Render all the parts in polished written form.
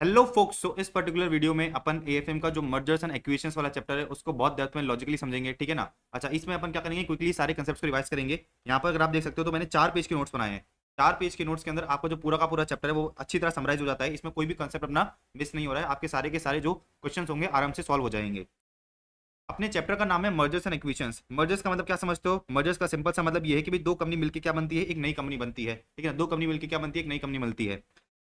Hello focus. सो इस particular video में अपन AFM का जो मर्जर्स एंड एक्विजिशंस वाला चैप्टर है उसको बहुत डेप्थ में लॉजिकली समझेंगे, ठीक है ना। अच्छा, इसमें अपन क्या करेंगे, क्विकली सारे कंसेप्ट्स को रिवाइज करेंगे। यहाँ पर अगर आप देख सकते हो तो मैंने 4 पेज के नोट्स बनाए हैं। 4 पेज के नोट्स के अंदर आपका जो पूरा का पूरा चैप्टर है वो अच्छी तरह समराइज हो जाता है। इसमें कोई भी कंसेप्ट अपना मिस नहीं हो रहा है। आपके सारे के सारे जो क्वेश्चन होंगे आराम से सॉल्व हो जाएंगे। अपने चैप्टर का नाम है मर्जर्स एंड एक्विजिशंस। मर्जर्स का मतलब क्या समझते हो? मर्जर्स का सिंपल सा मतलब ये है कि भाई दो कंपनी मिलकर क्या बनती है, एक नई कंपनी बनती है, ठीक है ना। दो कंपनी मिलकर क्या बनती है, एक नई कंपनी मिलती है।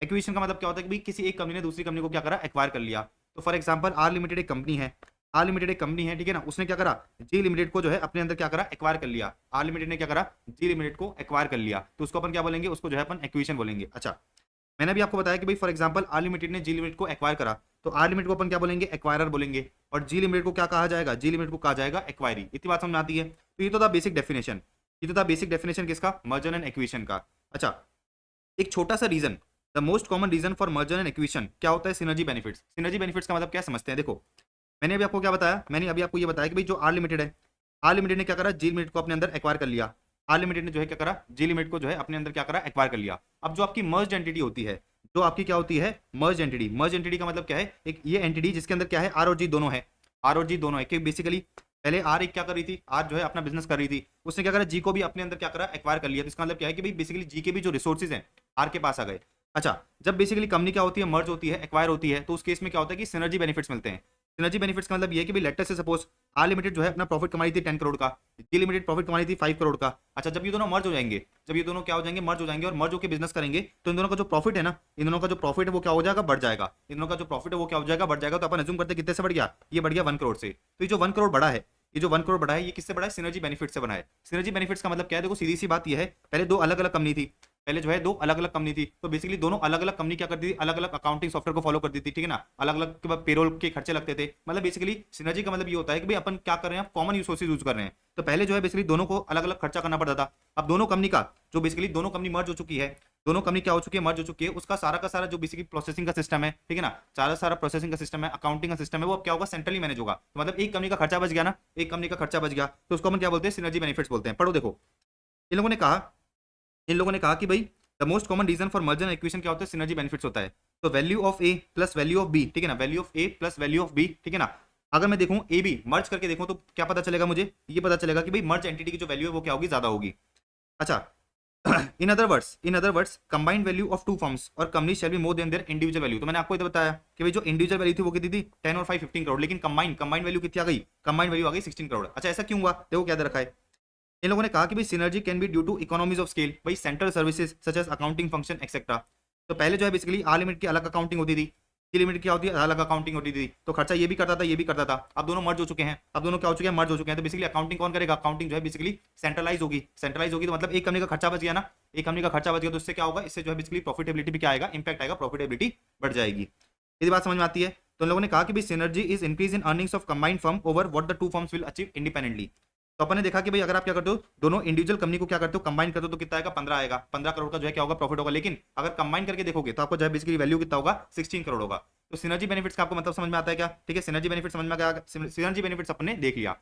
एक्विजिशन का मतलब क्या होता है कि भाई किसी एक कंपनी ने दूसरी कंपनी को क्या करा, एक्वायर कर लिया। तो फॉर एग्जांपल आर लिमिटेड एक कंपनी है। आर लिमिटेड एक कंपनी है, ठीक है ना। उसने क्या करा, जी लिमिटेड को जो है अपने अंदर क्या करा, एक्वायर कर लिया। आर लिमिटेड ने क्या करा, जी लिमिटेड को एक्वायर कर लिया। तो उसको अपन क्या बोलेंगे, उसको जो है अपन एक्विजिशन बोलेंगे। अच्छा, मैंने भी आपको बताया कि भाई फॉर एग्जांपल आर लिमिटेड ने जी लिमिटेड को एक्वायर करा, तो आर लिमिटेड को अपन क्या बोलेंगे, एक्वायरर बोलेंगे। और जी लिमिटेड को क्या कहा जाएगा, जी लिमिटेड को कहा जाएगा एक्वायरी। इतनी बात समझ में आती है। तो ये तो था बेसिक डेफिनेशन। ये तो था बेसिक डेफिनेशन किसका, मर्जर एंड एक्विजिशन का। अच्छा, एक छोटा सा reason, the most common reason for merger and acquisition क्या होता है, सिनर्जी बेनिफिट्स। सिनर्जी बेनिफिट्स का मतलब क्या समझते हैं। देखो, मैंने अभी आपको क्या बताया, मैंने अभी आपको ये बताया कि भाई जो आर लिमिटेड है, आर लिमिटेड ने क्या करा, जी लिमिटेड को अपने अंदर एक्वायर कर लिया। आर लिमिटेड ने जो है क्या करा, जी लिमिटेड को जो है अपने अंदर क्या करा, एक्वायर कर लिया। अब जो आपकी मर्ज एंटिटी होती है, जो आपकी क्या होती है, मर्ज एंटिटी। मर्ज एंटिटी का मतलब क्या है, एक ये एंटिटी जिसके अंदर क्या है, आर और जी दोनों है। आर और जी दोनों है कि बेसिकली पहले आर एक क्या कर रही थी, आर जो है अपना बिजनेस कर रही थी, उसने क्या करा, जी को भी अपने अंदर क्या करा, एक्वायर कर लिया। तो इसका मतलब क्या है कि भाई बेसिकली जी के भी जो रिसोर्सेज हैं आर के पास आ गए। अच्छा, जब बेसिकली कंपनी क्या होती है, मर्ज होती है, एक्वायर होती है, तो उस केस में क्या होता है कि सिनर्जी बेनिफिट्स मिलते हैं। सिनर्जी बेनिफिट्स का मतलब ये है कि भाई लेटर से सपोज आर लिमिटेड जो है अपना प्रॉफिट कमाई थी 10 करोड़ का, जी लिमिटेड प्रॉफिट कमाई थी 5 करोड़ का। अच्छा, जब ये दोनों मर्ज हो जाएंगे, जब ये दोनों क्या हो जाएंगे, मर्ज हो जाएंगे और मर्ज होकर बिजनेस करेंगे, तो इन दोनों का जो प्रॉफिट है ना, इन दोनों का जो प्रॉफिट है वो क्या हो जाएगा, बढ़ जाएगा। इन दोनों का जो प्रॉफिट है वो क्या हो जाएगा, बढ़ जाएगा। तो अपन अज्यूम करते हैं कितने से बढ़ गया, ये बढ़ गया 1 करोड़ से। तो ये जो 1 करोड़ बढ़ा है, ये जो 1 करोड़ बढ़ा है, ये किससे बढ़ा है, सिनर्जी बेनिफिट से बना है। सिनर्जी बेनिफिट्स का मतलब क्या है, देखो सीधी सी बात ये है, पहले दो अलग अलग कंपनी थी, पहले जो है दो अलग अलग कंपनी थी, तो बेसिकली दोनों अलग अलग कंपनी क्या करती थी, अलग अलग अकाउंटिंग सॉफ्टवेयर को फॉलो करती थी, ठीक है ना। अलग अलग के बाद पेरोल के खर्चे लगते थे। मतलब बेसिकली सिनर्जी का मतलब ये होता है कि भाई अपन क्या कर रहे हैं, कॉमन रिसोर्सेज यूज कर रहे हैं। तो पहले जो है बेसिकली दोनों को अलग अलग खर्चा करना पड़ता था। अब दोनों कंपनी का जो बेसिकली दोनों कंपनी मर्ज हो चुकी है, दोनों कंपनी क्या हो चुकी है, मर्ज हो चुकी है, उसका सारा का सारा जो बेसिकली प्रोसेसिंग का सिस्टम है, ठीक है ना, सारा सारा प्रोसेसिंग का सिस्टम है, अकाउंटिंग का सिस्टम है, वो अब क्या होगा, सेंट्रली मैनेज होगा। तो मतलब एक कंपनी का खर्चा बच गया ना, एक कंपनी का खर्चा बच गया, तो उसको अपन क्या बोलते हैं, सिनर्जी बेनिफिट्स बोलते हैं। पढ़ो देखो, इन लोगों ने कहा, इन लोगों ने कहा कि भाई the most common reason for merger and acquisition क्या होता है, सिनर्जी बेनिफिट्स होता है। तो value of A plus value of B, ठीक है ना, value of A plus value of B, ठीक है ना। अगर मैं देखूं ए बी मर्ज करके देखूं तो क्या पता चलेगा मुझे, ये पता चलेगा कि भाई मर्ज एंटिटी की जो वैल्यू है वो क्या होगी, ज्यादा होगी। अच्छा, in other words combined value of two firms और company shall be more than their individual value. तो मैंने आपको इधर बताया कि भाई जो इंडिविजुअल वैल्यू थी वो कितनी थी, 10 और 5 15 करोड़, लेकिन कंबाइंड वैल्यू कितनी आ गई, कंबाइंड वैल्यू आ गई 16 करोड़। अच्छा, ऐसा क्यों हुआ, देखो क्या दे रखा है। इन लोगों ने कहा कि भाई synergy can be due to economies of scale, भाई central services such as accounting function etcetera. तो पहले जो है बेसिकली आर लिमिट की अलग अकाउंटिंग होती थी, सी लिमिट क्या होती है, अलग अकाउंटिंग होती थी, तो खर्चा ये भी करता था, ये भी करता था। अब दोनों मर्ज हो चुके हैं, अब दोनों क्या हो चुके हैं, मर्ज हो चुके हैं। तो बेसिकली अकाउंटिंग कौन करेगा, अकाउंटिंग जो है बेसिकली सेंट्रलाइज होगी। सेंट्रलाइज होगी तो मतलब एक कंपनी का खर्चा बच गया ना, एक कंपनी का खर्चा बच गया, तो इससे क्या होगा, इससे जो है बेसिकली प्रॉफिटेबिलिटी भी क्या आएगा, इंपैक्ट आएगा, प्रॉफिटेबिलिटी बढ़ जाएगी। ये बात समझ में आती है। तो उन लोगों ने कहा कि भाई synergy is increase in earnings of combined firm over what the two firms will achieve independently. तो अपन ने देखा कि भाई अगर आप क्या करते हो, दोनों इंडिविजुअल कंपनी को क्या करते हो, कंबाइन करते हो, तो कितना आएगा, 15 आएगा, 15 करोड़ का जो है क्या होगा, प्रॉफिट होगा। लेकिन अगर कंबाइन करके देखोगे तो आपको जो है बेसिकली वैल्यू कितना होगा, 16 करोड़ होगा। तो सिनर्जी बेनिफिट्स का आपको मतलब समझ में आता है क्या, ठीक है। सिनर्जी बेनिफिट समझ में आ गया, सिनर्जी बेनिफिट्स अपने देख लिया।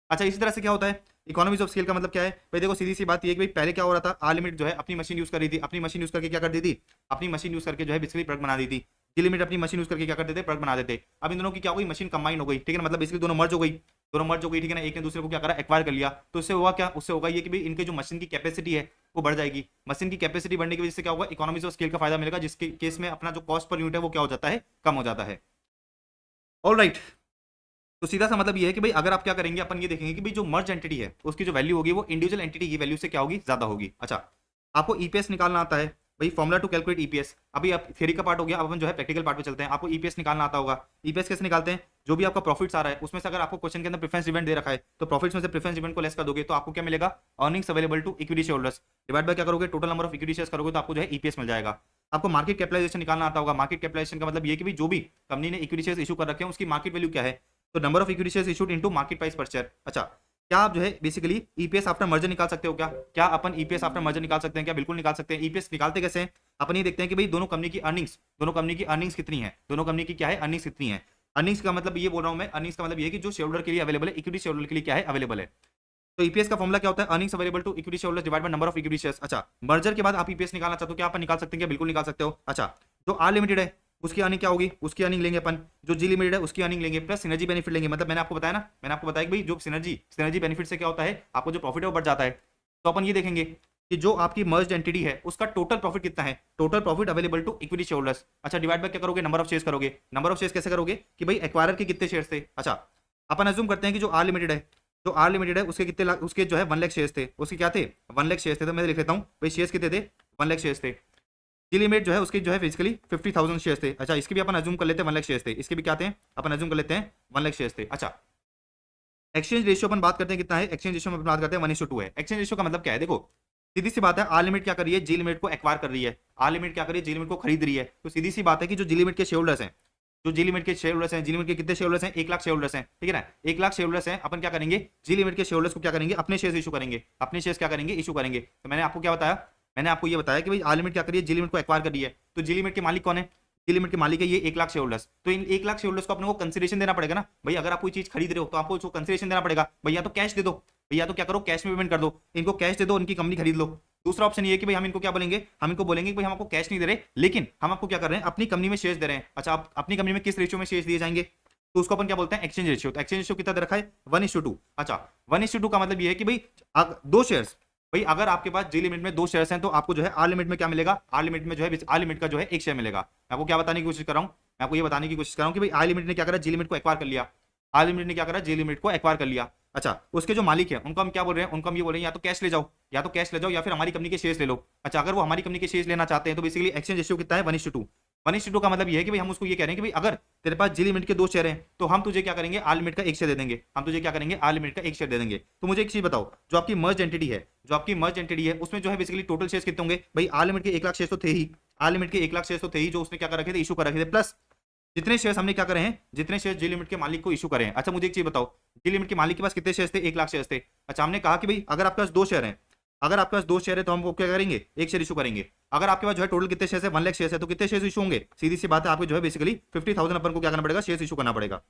अच्छा, इसी तरह से क्या होता है, इकोनॉमीज ऑफ स्केल का मतलब क्या है, भाई देखो सीधी सी बात ये है कि भाई पहले क्या हो रहा था, आर लिमिट जो है अपनी मशीन यूज कर रही थी, अपनी मशीन यूज करके क्या कर दी थी, अपनी मशीन यूज करके जो है बेसिकली प्रोडक्ट बना दी थी। जी लिमिट अपनी मशीन यूज करके क्या करते थे, प्रोडक्ट बना देते। अब इन दोनों की क्या हो गई, मशीन कंबाइन हो गई, ठीक है ना, मतलब बेसिकली दोनों मर्ज हो गई, दोनों मर्ज हो गई, ठीक है ना। एक ने दूसरे को क्या करा, एक्वायर कर लिया। तो इससे हुआ क्या, उससे होगा ये कि भाई इनके जो मशीन की कैपेसिटी है वो बढ़ जाएगी। मशीन की कैपेसिटी बढ़ने की वजह से क्या होगा, इकोनॉमीज ऑफ स्केल का फायदा मिलेगा, जिसके केस में अपना जो कॉस्ट पर यूनिट है वो क्या हो जाता है, कम हो जाता है। ऑल राइट, तो सीधा सा मतलब ये है कि भाई अगर आप क्या करेंगे, अपन ये देखेंगे कि भाई जो मर्ज एंटिटी है उसकी जो वैल्यू होगी वो इंडिविजुअल एंटिटी की वैल्यू से क्या होगी, ज्यादा होगी। अच्छा, आपको ईपीएस निकालना आता है, भाई फॉर्मुला टू कैलकुलेट ईपीएस। अभी आप थ्योरी का पार्ट हो गया, अब अपन जो है प्रैक्टिकल पार्ट पे चलते हैं। आपको ईपीएस निकालना आता होगा। ईपीएस कैसे निकालते हैं, जो भी आपका प्रॉफिट्स आ रहा है उसमें से अगर आपको क्वेश्चन के अंदर प्रेफरेंस डिविडेंड दे रखा है, तो प्रॉफिट्स में से प्रेफरेंस डिविडेंड को लेस कर दोगे तो आपको क्या मिलेगा, earnings available to equity share holders divide by क्या करोगे, total number of equity shares करोगे, तो आपको जो है ईपीएस मिल जाएगा। आपको मार्केट कैपिटलाइजेशन निकालना आता होगा। मार्केट कैपिटलाइजेशन का मतलब ये कि भाई जो भी कंपनी ने इक्विटी शेयर्स इशू कर रखे हैं उसकी मार्केट वैल्यू क्या है, तो number of equity shares issued into market price पर शेयर। अच्छा, क्या आप जो है बेसिकली ईपीएस आफ्टर मर्जर निकाल सकते हो क्या, क्या अपन ईपीएस आफ्टर मर्जर निकाल सकते हैं क्या, बिल्कुल निकाल सकते हैं। ईपीएस निकालते कैसे हैं, अपन ये देखते हैं कि भाई दोनों कंपनी की अर्निंग्स, दोनों कंपनी की अर्निंग्स कितनी है, दोनों कंपनी की क्या है, अर्निंग्स कितनी है। अर्निंग्स का मतलब ये बोल रहा हूं मैं, अर्निंग्स का मतलब ये है कि जो शेयर होल्डर के लिए अवेलेबल है, इक्विटी शेयर होल्डर के लिए क्या है, अवेलेबल है। तो ईपीएस का फॉर्मुला क्या होता है, earnings available to equity share holders divide by number of equity shares. अच्छा, मर्जर के बाद आप ईपीएस निकालना चाहते हो क्या, आप निकाल सकते हैं क्या, बिल्कुल निकाल सकते हो। अच्छा, जो आर लिमिटेड है, उसकी अर्निंग क्या होगी, उसकी अर्निंग लेंगे अपन, जो जी लिमिटेड है उसकी अर्निंग लेंगे, प्लस सिनर्जी बेनिफिट लेंगे। मतलब मैंने आपको बताया ना, मैंने आपको बताया कि भाई जो सिनर्जी बेनिफिट से क्या होता है, आपको जो प्रॉफिट है वो बढ़ जाता है। तो अपन ये देखेंगे कि जो आपकी मर्ज्ड एंटिटी है उसका टोटल प्रॉफिट कितना है, total profit available to equity share holders. अच्छा, डिवाइड बाय क्या करोगे, नंबर ऑफ शेयर्स करोगे। नंबर ऑफ शेयर्स कैसे करोगे कि भाई एक्वायरर के कितने शेयर्स थे। अच्छा, अपन अज्यूम करते हैं कि जो आर लिमिटेड है, जो आर लिमिटेड है उसके कितने लाख, उसके जो है 1 लाख शेयर्स थे, उसके क्या थे 1 लाख शेयर्स थे। तो मैं लिख लेता हूँ भाई शेयर्स कितने थे 1 लाख शेयर्स थे। जी लिमिट जो है उसके जो है फिजिकली 50,000 शेयर्स थे। अच्छा, इसके भी अपन अज्यूम कर लेते हैं 1 लाख शेयर्स थे, इसके भी क्या थे अपन अज्यूम कर लेते हैं 1 लाख शेयर्स थे। अच्छा, एक्सचेंज रेशियो अपन बात करते हैं कितना है, एक्सचेंज रेशियो में अपन बात करते हैं 1:2 है। एक्सचेंज रेशियो का मतलब क्या है, देखो सीधी सी बात है, आर लिमिट क्या कर रही है, जी लिमिट को एक्वायर कर रही है, आर लिमिट क्या कर रही है, जी लिमिट को खरीद रही है। तो सीधी सी बात है कि जो जी लिमिट के शेयर होल्डर्स हैं, जो जी लिमिट के शेयर होल्डर्स हैं, जी लिमिट के कितने शेयर होल्डर्स हैं 1 लाख शेयर होल्डर्स हैं, ठीक है ना, 1 लाख शेयर होल्डर्स हैं। अपन क्या करेंगे, जी लिमिट के शेयर होल्डर्स को क्या करेंगे, अपने शेयर इशू करेंगे, अपने शेयर क्या करेंगे इशू करेंगे। तो मैंने आपको क्या बताया, मैंने आपको ये बताया कि भाई आर लिमिट क्या करिए, जी लिमिट को एक्वायर कर रही है। तो जी लिमिट के मालिक कौन है, जी लिमिट के मालिक है ये 1 लाख शेयर होल्डर्स। तो इन 1 लाख शेयर होल्डर्स को अपने को कंसिडरेशन देना पड़ेगा ना भाई, अगर आप कोई चीज खरीद रहे हो तो आपको उसको कंसिडरेशन देना पड़ेगा भाई, या तो कैश दे दो भैया, तो क्या करो कैश में पेमेंट कर दो, इनको कैश दे दो, उनकी कंपनी खरीद लो। दूसरा ऑप्शन ये है कि भाई हम इनको क्या बोलेंगे, हम इनको बोलेंगे कि भाई हम आपको कैश नहीं दे रहे, लेकिन हम आपको क्या कर रहे हैं, अपनी कंपनी में शेयर्स दे रहे हैं। अच्छा, आप अपनी कंपनी में किस रेशियो में शेयर्स दिए जाएंगे, तो उसको अपन क्या बोलते हैं एक्सचेंज रेशियो। तो एक्सचेंज रेशियो कितना दे रखा है 1:2। अच्छा, 1:2 का मतलब ये है कि भाई दो शेयर्स, भाई अगर आपके पास जी लिमिट में 2 शेयर्स हैं तो आपको जो है आर लिमिट में क्या मिलेगा, आर लिमिट में जो है आर लिमिट का जो है 1 शेयर मिलेगा। मैं आपको क्या बताने की कोशिश कर रहा हूं, मैं आपको ये बताने की कोशिश कर रहा हूं कि भाई आर लिमिट ने क्या करा, जी लिमिट को एक्वायर कर लिया, आर लिमिट ने क्या करा, जी लिमिट को एक्वायर कर लिया। अच्छा, उसके जो मालिक है उनको हम क्या बोल रहे हैं, उनको हम ये बोल रहे हैं या तो कैश ले जाओ, या तो कैश ले जाओ, या फिर हमारी कंपनी के शेयर्स ले लो। अच्छा, अगर वो हमारी कंपनी के शेयर्स लेना चाहते हैं तो बेसिकली एक्सचेंज रेशियो कितना है 1:2। 1:2 का मतलब ये है कि भाई हम उसको ये कह रहे हैं कि भाई अगर तेरे पास जी लिमिट के 2 शेयर हैं तो हम तुझे क्या करेंगे, आर लिमिट का 1 शेयर दे देंगे, हम तुझे क्या करेंगे, आर लिमिट का 1 शेयर दे देंगे। तो मुझे एक चीज बताओ, जो आपकी मर्ज एंटिटी है, जो आपकी मर्ज एंटिटी है उसमें जो है बेसिकली टोटल शेयर्स कितने होंगे भाई, आर लिमिट के 1 लाख शेयर्स तो थे ही, आर लिमिट के 1 लाख शेयर्स तो थे ही जो उसने क्या कर रखे थे, इशू कर रखे थे, प्लस जितने शेयर्स हमने क्या करे हैं, जितने शेयर्स जी लिमिट के मालिक को इशू करे हैं। अच्छा, मुझे एक चीज बताओ, जी लिमिट के मालिक के पास कितने शेयर्स थे, 1 लाख शेयर्स थे। अच्छा, हमने कहा कि भाई अगर आपके पास 2 शेयर हैं, अगर आपके पास 2 शेयर है तो हम क्या करेंगे, 1 शेयर इशू करेंगे। अगर आपके पास जो है टोटल कितने शेयर है 1 लाख शेयर है तो कितने शेयर इशू होंगे, सीधी सी बात है आपको जो है बेसिकली 50,000 अपन को क्या करना पड़ेगा, शेयर इशू करना पड़ेगा।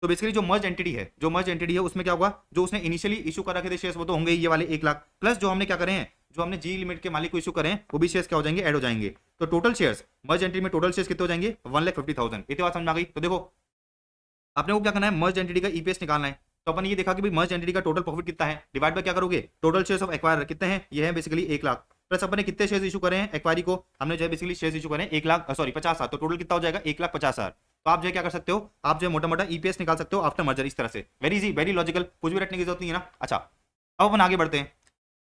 तो बेसिकली जो मर्ज एंटिटी है, जो मर्ज एंटिटी है उसमें क्या होगा, जो उसने इनिशियली इशू कर रखे थे शेयर्स वो तो होंगे ये वाले 1 लाख, प्लस जो हमने क्या करे हैं, जो हमने जी लिमिट के मालिक को इशू करें वो भी शेयर्स क्या हो जाएंगे, ऐड हो जाएंगे। तो टोटल शेयर्स मर्ज एंटिटी में टोटल शेयर्स कितने हो जाएंगे 1,50,000। इतनी बात समझ आ गई। तो देखो आपने को क्या करना है, मर्ज एंटिटी का ईपीएस निकालना है। तो अपन ये देखा कि भाई मर्ज एंटिटी का टोटल प्रॉफिट कितना है, डिवाइड बाय क्या करोगे, टोटल शेयर्स ऑफ एक्वायर कितने हैं, ये है बेसिकली 1 लाख, प्लस अपन ने कितने शेयर्स इशू करे हैं एक्वायरी को, हमने जो है बेसिकली शेयर्स इशू करे हैं 1 लाख, सॉरी 50,000, तो टोटल कितना हो जाएगा 1,50,000। तो आप जो है क्या कर सकते हो, आप जो है मोटा मोटा ईपीएस निकाल सकते हो आफ्टर मर्जर इस तरह से, वेरी इजी वेरी लॉजिकल, कुछ भी रटने की जरूरत नहीं है ना। अच्छा, अब अपन आगे बढ़ते हैं।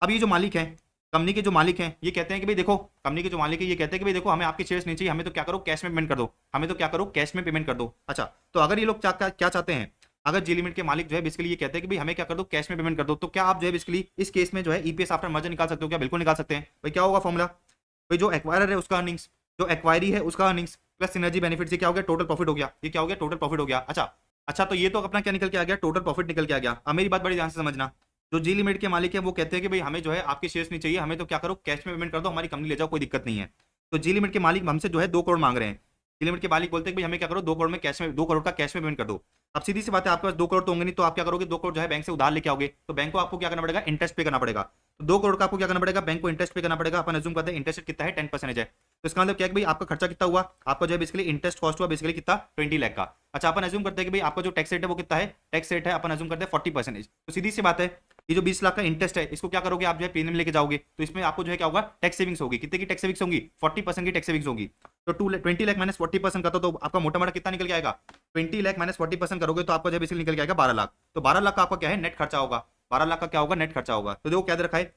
अब ये जो मालिक है, कंपनी के जो मालिक हैं ये कहते हैं कि भाई देखो, कंपनी के जो मालिक है ये कहते हैं कि भाई देखो हमें आपके शेयर्स नहीं चाहिए, हमें तो क्या करो कैश में पेमेंट कर दो, हमें तो क्या करो कैश में पेमेंट कर दो। अच्छा, तो अगर ये लोग क्या चाहते हैं, अगर जी लिमिट के मालिक जो है बेसिकली ये कहते हैं कि भाई हमें क्या कर दो कैश में पेमेंट कर दो, तो क्या आप जो है बेसिकली इस केस में जो है ईपीएस आफ्टर मर्जर निकाल सकते हो, क्या बिल्कुल निकाल सकते हैं। भाई क्या होगा फॉर्मूला, भाई जो एक्वायरर है उसका अर्निंग्स, जो एक्वायरी है उसका अर्निंग्स, प्लस सिनर्जी बेनिफिट से क्या हो गया, टोटल प्रॉफिट हो गया, ये क्या हो गया टोटल प्रॉफिट हो गया। अच्छा अच्छा, तो ये तो अपना क्या निकल के आ गया, टोटल प्रॉफिट निकल के आ गया। अब मेरी बात बड़ी ध्यान से समझना, जो जी लिमिट के मालिक है वो कहते हैं कि भाई हमें जो है आपके शेयर्स नहीं चाहिए, हमें तो क्या करो कैश में पेमेंट कर दो, हमारी कंपनी ले जाओ, कोई दिक्कत नहीं है। तो जी लिमिट के मालिक हमसे जो है 2 करोड़ मांग रहे हैं, जी लिमिट के मालिक बोलते हैं कि भाई हमें क्या करो 2 करोड़ में कैश में 2 करोड़ का कैश में पेमेंट कर दो। अब सीधी सी बात है आपके पास 2 करोड़ तो होंगे नहीं, तो आप क्या करोगे 2 करोड़ जो है बैंक से उधार लेके आओगे, तो बैंक को आपको क्या करना पड़ेगा, इंटरेस्ट पे करना पड़ेगा। तो 2 करोड़ का आपको क्या करना पड़ेगा, बैंक को इंटरेस्ट पे करना पड़ेगा। अपन अज्यूम करते हैं इंटरेस्ट कितना है 10% है, तो इसका मतलब क्या है कि भाई आपका खर्चा कितना हुआ, आपका जो है बेसिकली इंटरेस्ट कॉस्ट हुआ बेसिकली कितना 20 लाख का। अच्छा, अपन अज्यूम करते हैं कि भाई आपका जो टैक्स रेट है वो कितना है, टैक्स रेट है अपन अज्यूम करते हैं 40%। तो सीधी सी बात है ये जो 20 लाख का इंटरेस्ट है इसको क्या करोगे आप जो है प्रीमियम लेके जाओगे, तो इसमें आपको जो है क्या होगा टैक्स सेविंग्स होगी, कितने की टैक्स सेविंग्स होगी 40% की टैक्स सेविंग्स होगी। तो 20 लाख माइनस 40% का तो आपका मोटा मोटा कितना निकल के आएगा, 20 लाख माइनस 40% करोगे तो आपका जो बेसिकली निकल के आएगा 12 लाख। तो 12 लाख का आपका क्या है नेट खर्चा होगा, 12 लाख का क्या होगा नेट खर्चा होगा। तो देखो क्या दे रखा है,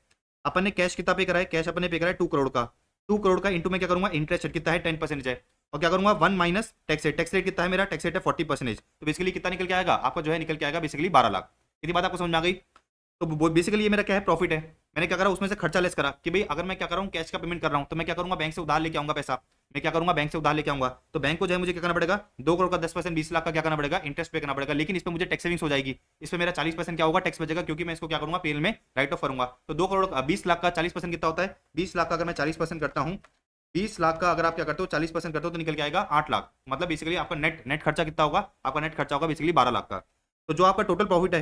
अपन ने कैश कितना पे करा है, कैश अपन ने पे करा है 2 करोड़ का, 2 करोड़ का इंटू में क्या करूंगा इंटरेस्ट रेट कितना है 10% है, और क्या करूंगा 1 minus tax rate, tax rate कितना है मेरा, टैक्स रेट है 40%। तो बेसिकली कितना निकल के आएगा आपका जो है निकल के आएगा बेसिकली 12 लाख। इतनी बात आपको समझ में आ गई। तो बेसिकली ये मेरा क्या है प्रॉफिट है, मैंने क्या करा उसमें से खर्चा लेस करा कि भाई अगर मैं क्या कर रहा हूँ कैश का पेमेंट कर रहा हूँ तो मैं क्या करूंगा बैंक से उधार लेके आऊंगा पैसा, मैं क्या करूंगा बैंक से उधार लेके आऊंगा। तो बैंक को जो है मुझे क्या करना पड़ेगा 2 करोड़ का 10% 20 लाख का क्या करना पड़ेगा इंटरेस्ट पे करना पड़ेगा, लेकिन इस पर मुझे टैक्स सेविंग्स हो जाएगी, इस पर मेरा 40% क्या होगा टैक्स बचेगा, क्योंकि मैं इसको क्या करूंगा पेल में राइट ऑफ करूंगा। तो 2 करोड़ 20 लाख का 40% कितना होता है, 20 लाख का अगर मैं 40% करता हूँ, 20 लाख का अगर आप क्या करते हो 40% करते हो तो निकल के आएगा 8 लाख। मतलब बेसिकली आपका नेट खर्चा कितना होगा, आपका नेट खर्चा होगा बेसिकली 12 लाख का। तो जो आपका टोटल प्रॉफिट है,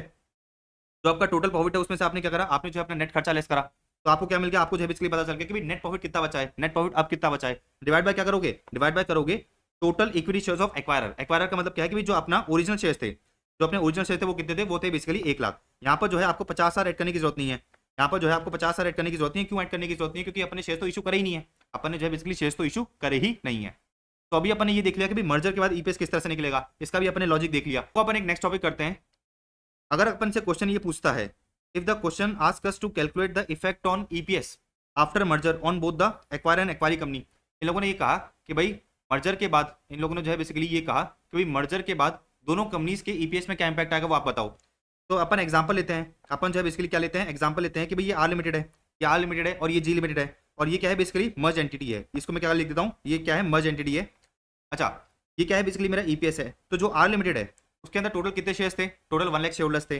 जो आपका टोटल प्रॉफिट है उसमें से आपने क्या करा, आपने जो अपना नेट खर्चा लेस करा, तो आपको क्या मिल गया, आपको जो है बेसिकली पता चल गया कि भाई नेट प्रॉफिट कितना बचा है, नेट प्रॉफिट अब कितना बचा है, डिवाइड बाय क्या करोगे, डिवाइड बाय करोगे total equity shares of acquirer. Acquirer का मतलब क्या है कि भाई जो अपना ओरिजिनल शेयर्स थे, जो अपने ओरिजिनल शेयर थे वो कितने थे, वो थे बेसिकली 1 लाख। यहाँ पर जो है आपको 50,000 ऐड करने की जरूरत नहीं है, यहाँ पर जो है आपको 50,000 ऐड करने की जरूरत नहीं है। क्यों ऐड करने की जरूरत नहीं है? क्योंकि अपने शेयर तो इशू करे ही नहीं है, अपन ने जो है बेसिकली शेयर तो इशू करे ही नहीं है। तो अभी अपन ने ये देख लिया कि भाई मर्जर के बाद ईपीएस किस तरह से निकलेगा, इसका भी अपन ने लॉजिक देख लिया। तो अपन एक नेक्स्ट टॉपिक करते हैं। अगर अपन से क्वेश्चन ये पूछता है, if the question ask us to calculate the effect on EPS after merger on both the acquire and acquiree company. इन लोगों ने ये कहा कि भाई मर्जर के बाद, इन लोगों ने जो है बेसिकली ये कहा कि भाई मर्जर के बाद दोनों कंपनीज के ईपीएस में क्या इंपैक्ट आएगा वो आप बताओ। तो अपन एग्जांपल लेते हैं, अपन जो है बेसिकली क्या लेते हैं, एग्जांपल लेते हैं कि भाई ये आर लिमिटेड है, ये आर लिमिटेड है और ये जी लिमिटेड है, और ये क्या है बेसिकली मर्ज एंटिटी है। इसको मैं क्या लिख देता हूँ, ये क्या है, मर्ज एंटिटी है। अच्छा, ये क्या है बेसिकली मेरा ईपीएस है। तो जो आर लिमिटेड है उसके अंदर टोटल कितने शेयर्स थे, टोटल 1 लाख शेयर होल्डर्स थे।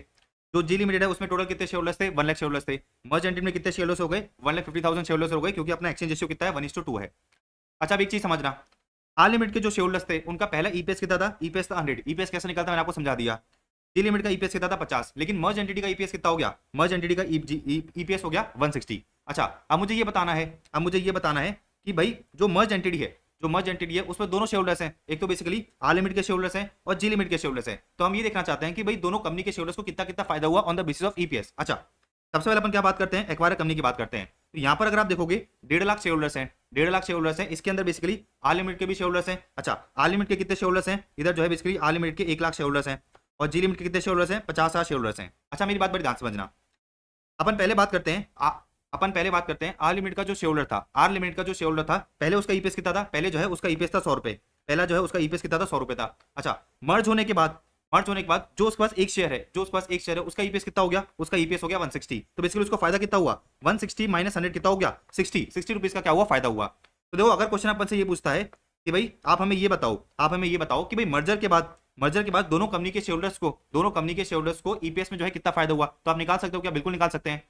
जो जी लिमिटेड है उसमें टोटल कितने शेयर होल्डर्स थे, 1 लाख शेयर होल्डर्स थे। मर्ज एंटिटी में कितने शेयर होल्डर्स हो गए, 1,50,000 शेयर होल्डर्स हो गए, क्योंकि अपना एक्सचेंज रेशियो कितना है, 1:2 है। अच्छा, अब एक चीज समझना, आर लिमिट के जो शेयर होल्डर्स थे उनका पहला ईपीएस कितना था, ईपीएस था 100। ईपीएस कैसे निकलता है मैंने आपको समझा दिया। जी लिमिट का ईपीएस कितना था 50, लेकिन मर्ज एंटिटी का ईपीएस कितना हो गया, मर्ज एंटिटी का ईपीएस हो गया 160। अच्छा, अब मुझे ये बताना है, अब मुझे ये बताना है कि भाई जो मर्ज एंटिटी है, जो मर्ज एंटिटी है उसमें दोनों शेयर होल्डर्स हैं, एक तो बेसिकली आर लिमिट के शेयर होल्डर्स हैं और जी लिमिट के शेयर होल्डर्स हैं। तो हम ये देखना चाहते हैं कि भाई दोनों कंपनी के शेयर होल्डर्स को कितना कितना फायदा हुआ on the basis of EPS. अच्छा, सबसे पहले अपन क्या बात करते हैं, एक्वायर कंपनी की बात करते हैं। तो यहाँ पर अगर आप देखोगे 1.5 लाख शेयर होल्डर्स हैं, 1.5 लाख शेयर होल्डर्स हैं, इसके अंदर बेसिकली आर लिमिट के भी शेयर होल्डर्स हैं। अच्छा, आर लिमिट के कितने शेयर होल्डर्स हैं, इधर जो है बेसिकली आर लिमिट के 1 लाख शेयर होल्डर्स हैं, और जी लिमिट के कितने शेयर होल्डर्स हैं, 50,000 शेयर होल्डर्स हैं। अच्छा, मेरी बात बड़ी ध्यान समझना, अपन पहले बात करते हैं अपन पहले बात करते हैं आर लिमिट का जो शेयर होल्डर था, आर लिमिट का जो शेयर होल्डर था, पहले उसका ईपीएस कितना था, पहले जो है उसका ईपीएस था 100 रुपए, पहला जो है उसका ईपीएस कितना था, 100 रुपए था। अच्छा, मर्ज होने के बाद, मर्ज होने के बाद जो उसके पास एक शेयर है, जो उसके पास एक शेयर है उसका ईपीएस कितना हो गया, उसका ईपीएस हो गया 160। तो बेसिकली उसको फायदा कितना हुआ, 160 माइनस 100 कितना हो गया, 60 रुपीज का क्या हुआ, फायदा हुआ। तो देखो, अगर क्वेश्चन अपन से ये पूछता है कि भाई आप हमें ये बताओ, आप हमें ये बताओ कि भाई मर्जर के बाद दोनों कंपनी के शेयर होल्डर्स को ईपीएस में जो है कितना फायदा हुआ, तो आप निकाल सकते हो क्या, बिल्कुल निकाल सकते हैं।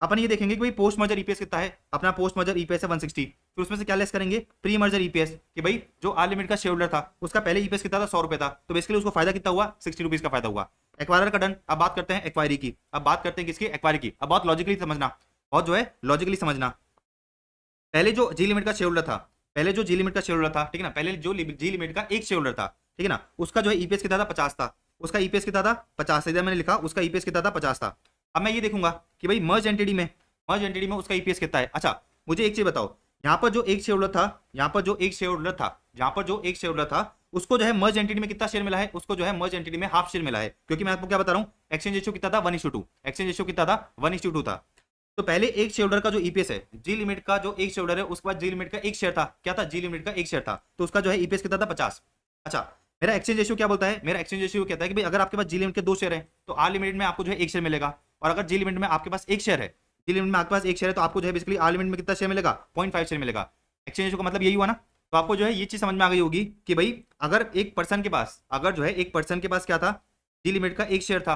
अपन ये देखेंगे कि भाई पोस्ट मर्जर ईपीएस कितना है, अपना पोस्ट मर्जर ईपीएस है 160, फिर उसमें से क्या लेस करेंगे, प्री मर्जर ईपीएस, कि भाई जो आर लिमिट का शेयर होल्डर था उसका पहले ईपीएस कितना था, 100 रुपए था, तो बेसिकली उसको फायदा कितना हुआ, 60 रुपीज का फायदा हुआ। एक्वायरर का डन। अब बात करते हैं एक्वायरी की, अब बात करते हैं किसकी, एक्वायरी की। अब बहुत लॉजिकली समझना, बहुत जो है लॉजिकली समझना। पहले जो जी लिमिट का शेयर होल्डर था, पहले जो जी लिमिट का शेयर होल्डर था, ठीक है ना, पहले जो जी लिमिट का एक शेयर होल्डर था, ठीक है ना, उसका जो है ईपीएस कितना था, 50 था, उसका ईपीएस कितना था, 50, इधर मैंने लिखा उसका ईपीएस कितना था, 50 था। अब मैं ये देखूंगा कि भाई मर्ज एंटिटी में उसका ईपीएस कितना है। अच्छा, मुझे एक चीज बताओ, यहाँ पर जो एक शेयर होल्डर था, यहाँ पर जो एक शेयर होल्डर था, यहाँ पर जो एक शेयर होल्डर था, उसको जो है मर्ज एंटिटी में कितना शेयर मिला है, उसको जो है मर्ज एंटिटी में हाफ शेयर मिला है, क्योंकि मैं आपको क्या बता रहा हूँ, एक्सचेंज रेशियो कितना था, 1:2, एक्सचेंज रेशियो कितना था, 1:2 था। तो पहले एक शेयर होल्डर का जो ईपीएस है, जी लिमिट का जो एक शेयर होल्डर है, उसके बाद जी लिमिट का एक शेयर था, क्या था, जी लिमिट का एक शेयर था, तो उसका जो है ईपीएस कितना था, 50। अच्छा, मेरा एक्सचेंज रेशियो क्या बोलता है, मेरा एक्सचेंज रेशियो कहता है कि भाई अगर आपके पास जी लिमिट के 2 शेयर है तो आर लिमिट में आपको जो है एक शेयर मिलेगा, और अगर जी लिमिट में आपके पास एक शेयर है, जी लिमिट में आपके पास एक शेयर है, तो आपको जो है बेसिकली आर लिमिट में कितना शेयर मिलेगा, 0.5 शेयर मिलेगा। एक्सचेंज रेशियो का मतलब यही हुआ ना। तो आपको जो है ये चीज समझ में आ गई होगी कि भाई अगर एक पर्सन के पास, अगर जो है एक पर्सन के पास क्या था, जी लिमिट का एक शेयर था,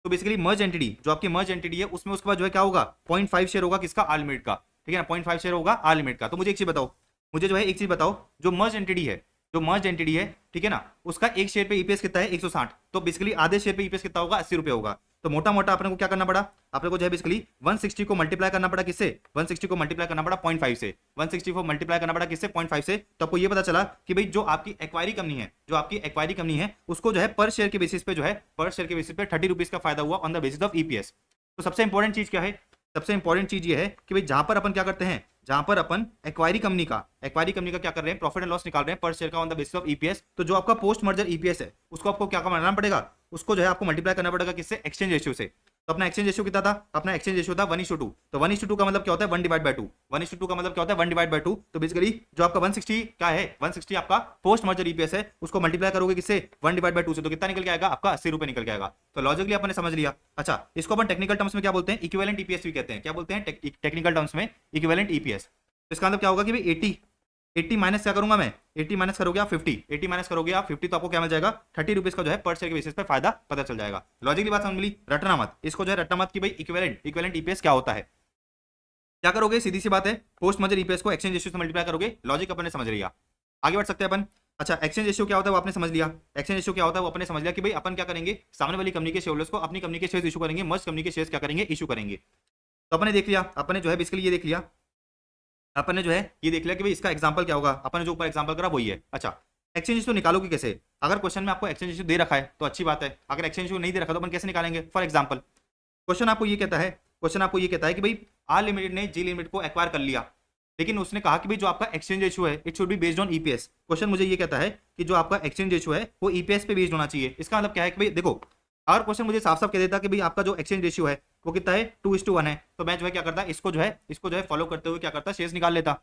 तो बेसिकली मर्ज एंटिटी, जो आपकी मर्ज एंटिटी है उसमें उसके बाद जो है क्या होगा, 0.5 शेयर होगा किसका, आर लिमिट का, ठीक है ना, 0.5 शेयर होगा आर लिमिट का। तो मुझे एक चीज बताओ, मुझे जो है एक चीज बताओ, जो मर्ज एंटिटी है, जो मर्ज एंटिटी है, ठीक है ना, उसका एक शेयर पे ईपीएस कितना है, 160, तो बेसिकली आधे शेयर पे ईपीएस कितना होगा, 80 रुपए होगा। तो मोटा मोटा अपने को क्या करना पड़ा, अपने को जो है बेसिकली 160 को मल्टीप्लाई करना पड़ा किससे, 160 को मल्टीप्लाई करना पड़ा 0.5 से, 160 को मल्टीप्लाई करना पड़ा किससे, 0.5 से। तो आपको ये पता चला कि भाई जो आपकी एक्वायरी कंपनी है, जो आपकी एक्वायरी कंपनी है, उसको जो है पर शेयर के बेसिस पे जो है, पर शेयर के बेसिस पे 30 रुपीज का फायदा हुआ on the basis of EPS. तो सबसे इंपॉर्टेंट चीज क्या है, सबसे इंपॉर्टेंट चीज ये है कि भाई जहां पर अपन क्या करते हैं, जहां पर अपन एक्वायरी कंपनी का क्या कर रहे हैं, प्रॉफिट एंड लॉस निकाल रहे हैं पर शेयर का on the basis of EPS, तो जो आपका पोस्ट मर्जर ईपीएस है उसको आपको क्या करना पड़ेगा, उसको जो है आपको मल्टीप्लाई करना पड़ेगा किससे, एक्सचेंज रेशियो से। तो अपना एक्सचेंज रेशियो कितना था, अपना एक्सचेंज रेशियो था 1:2। तो 1:2 का मतलब क्या होता है, 1/2, 1:2 का मतलब क्या होता है, 1/2। तो बेसिकली जो आपका 160 क्या है, 160 आपका पोस्ट मर्जर ईपीएस है, उसको मल्टीप्लाई करोगे किससे, 1/2 से, तो कितना निकल के आएगा, आपका 80 रुपए निकल के आएगा। तो लॉजिकली आपने समझ लिया। अच्छा, इसको अपन टेक्निकल टर्म्स में क्या बोलते हैं, इक्विवेलेंट ईपीएस भी कहते हैं। क्या बोलते हैं टेक्निकल टर्म्स में, इक्विवेलेंट ईपीएस। तो इसका मतलब क्या होगा कि भाई 80 माइनस क्या करूंगा मैं, 80 माइनस करोगे आप 50, 80 माइनस करोगे आप 50, तो आपको क्या मिल जाएगा, 30 रुपीज का जो है पर शेयर के बेसिस पे फायदा पता चल जाएगा। लॉजिकली बात समझ मिली, रटना मत, इसको जो है रटना मत कि भाई इक्विवेलेंट ईपीएस क्या होता है। क्या करोगे, सीधी सी बात है, पोस्ट मर्जर ईपीएस को एक्सचेंज रेशियो से मल्टीप्लाई करोगे, लॉजिक अपने समझ लिया, आगे बढ़ सकते हैं अपन। अच्छा, एक्सचेंज रेशियो क्या होता है वो आपने समझ लिया, एक्सचेंज रेशियो क्या होता है वो आपने समझ लिया कि भाई अपन क्या करेंगे, सामने वाली कंपनी के शेयरहोल्डर्स को अपनी कंपनी के शेयर्स इशू करेंगे, मर्ज कंपनी के शेयर्स क्या करेंगे, इशू करेंगे। तो अपने देख लिया, अपने जो है बेसिकली ये देख लिया, अपन ने जो है ये देख लिया कि भाई इसका एग्जांपल क्या होगा, अपन ने जो ऊपर एग्जांपल करा वही है। अच्छा, एक्सचेंज रेशियो निकालोगे कैसे? अगर क्वेश्चन में आपको एक्सचेंज रेशियो दे रखा है तो अच्छी बात है, अगर एक्सचेंज रेशियो नहीं दे रखा तो अपन कैसे निकालेंगे? फॉर एग्जाम्पल क्वेश्चन आपको ये कहता है कि भाई आर लिमिटेड ने जी लिमिट को एक्वायर कर लिया, लेकिन उसने कहा कि भाई जो आपका एक्सचेंज रेशियो है it should be based on EPS. Question मुझे ये कहता है कि जो आपका एक्सचेंज रेशियो है वो ईपीएस पे बेस्ड होना चाहिए। इसका मतलब क्या है कि भाई देखो, अगर क्वेश्चन मुझे साफ साफ कह देता कि भाई आपका जो एक्सचेंज रेशियो है वो कितना है 2:1 है, तो मैं जो है क्या करता, इसको जो है फॉलो करते हुए क्या करता, शेयर्स निकाल लेता।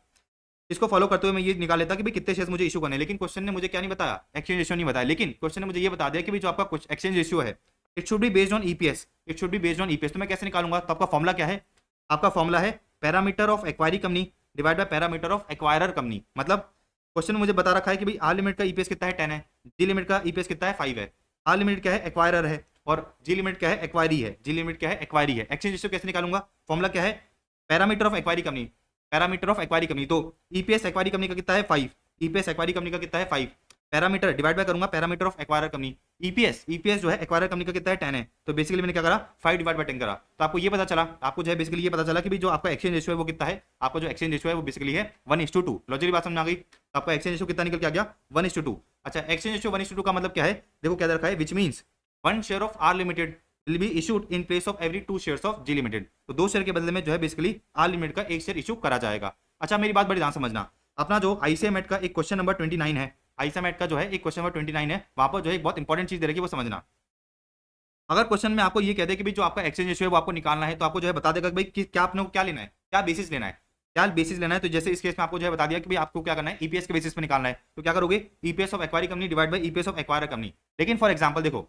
इसको फॉलो करते हुए मैं ये निकाल लेता कि भाई कितने शेयर्स मुझे इशू करने, लेकिन क्वेश्चन ने मुझे क्या नहीं बताया, एक्सचेंज रेशियो नहीं बताया, लेकिन क्वेश्चन ने मुझे ये बता दिया कि भाई जो आपका एक्सचेंज रेशियो है it should be based on EPS, it should be based on EPS. तो मैं कैसे निकालूंगा? तो आपका फॉर्मुला क्या है? आपका फॉर्मुला है parameter of acquiree company divide by parameter of acquirer company. मतलब क्वेश्चन में मुझे बता रखा है कि भाई आर लिमिट का ईपीएस कितना है 10 है, जी लिमिट का ईपीएस कितना है 5 है। आर लिमिट क्या है? एक्वायरर है, और जी लिमिट क्या है? एक्वायरी है। जी लिमिट क्या है? एक्वायरी है। एक्सचेंज रेशियो कैसे निकालूंगा? फॉर्मुला क्या है? Parameter of acquiree company, parameter of acquiree company. तो ईपीएस एक्वायरी कंपनी का कितना है 5, ईपीएस एक्वायरी कंपनी का कितना है 5, पैरामीटर डिवाइड बाय करूंगा parameter of acquirer company, EPS जो है एक्वायरर कंपनी का कितना है 10 है, तो बेसिकली मैंने क्या करा 5 डिवाइड बाय 10 करा। तो आपको ये पता चला, आपको जो है बेसिकली ये पता चला कि भाई जो आपका एक्सचेंज रेशियो है वो कितना है, आपका जो एक्सचेंज रेशियो है वो बेसिकली है 1:2। लॉजिकली बात समझ आ गई? तो आपका एक्सचेंज रेशियो कितना निकल के आ गया 1:2। अच्छा, एक्सचेंज रेशियो 1:2 का मतलब क्या है? देखो क्या रखा है, which means 1 share of R limited will be issued in place of every 2 shares of G limited. तो 2 शेयर के बदले में जो है बेसिकली आर लिमिटेड का 1 शेयर इशू करा जाएगा। अच्छा, मेरी बात बड़ी ध्यान समझना, अपना जो आईसीएमएट का एक क्वेश्चन नंबर 29 है, आईसीएमएट का जो है एक क्वेश्चन नंबर 29 है, वहां पर जो है एक बहुत इंपॉर्टेंट चीज दे रखी है वो समझना। अगर क्वेश्चन में आपको ये कह दे कि भाई जो आपका एक्सचेंज रेशियो है वो आपको निकालना है, तो आपको जो है बता देगा कि भाई क्या आपने क्या लेना है, क्या बेसिस लेना है, क्या बेसिस लेना है। तो जैसे इस केस में आपको जो है बता दिया कि भाई आपको क्या करना है, ईपीएस के बेसिस पे निकालना है, तो क्या करोगे, EPS of acquiree company divide by EPS of acquirer company. लेकिन फॉर एग्जांपल देखो,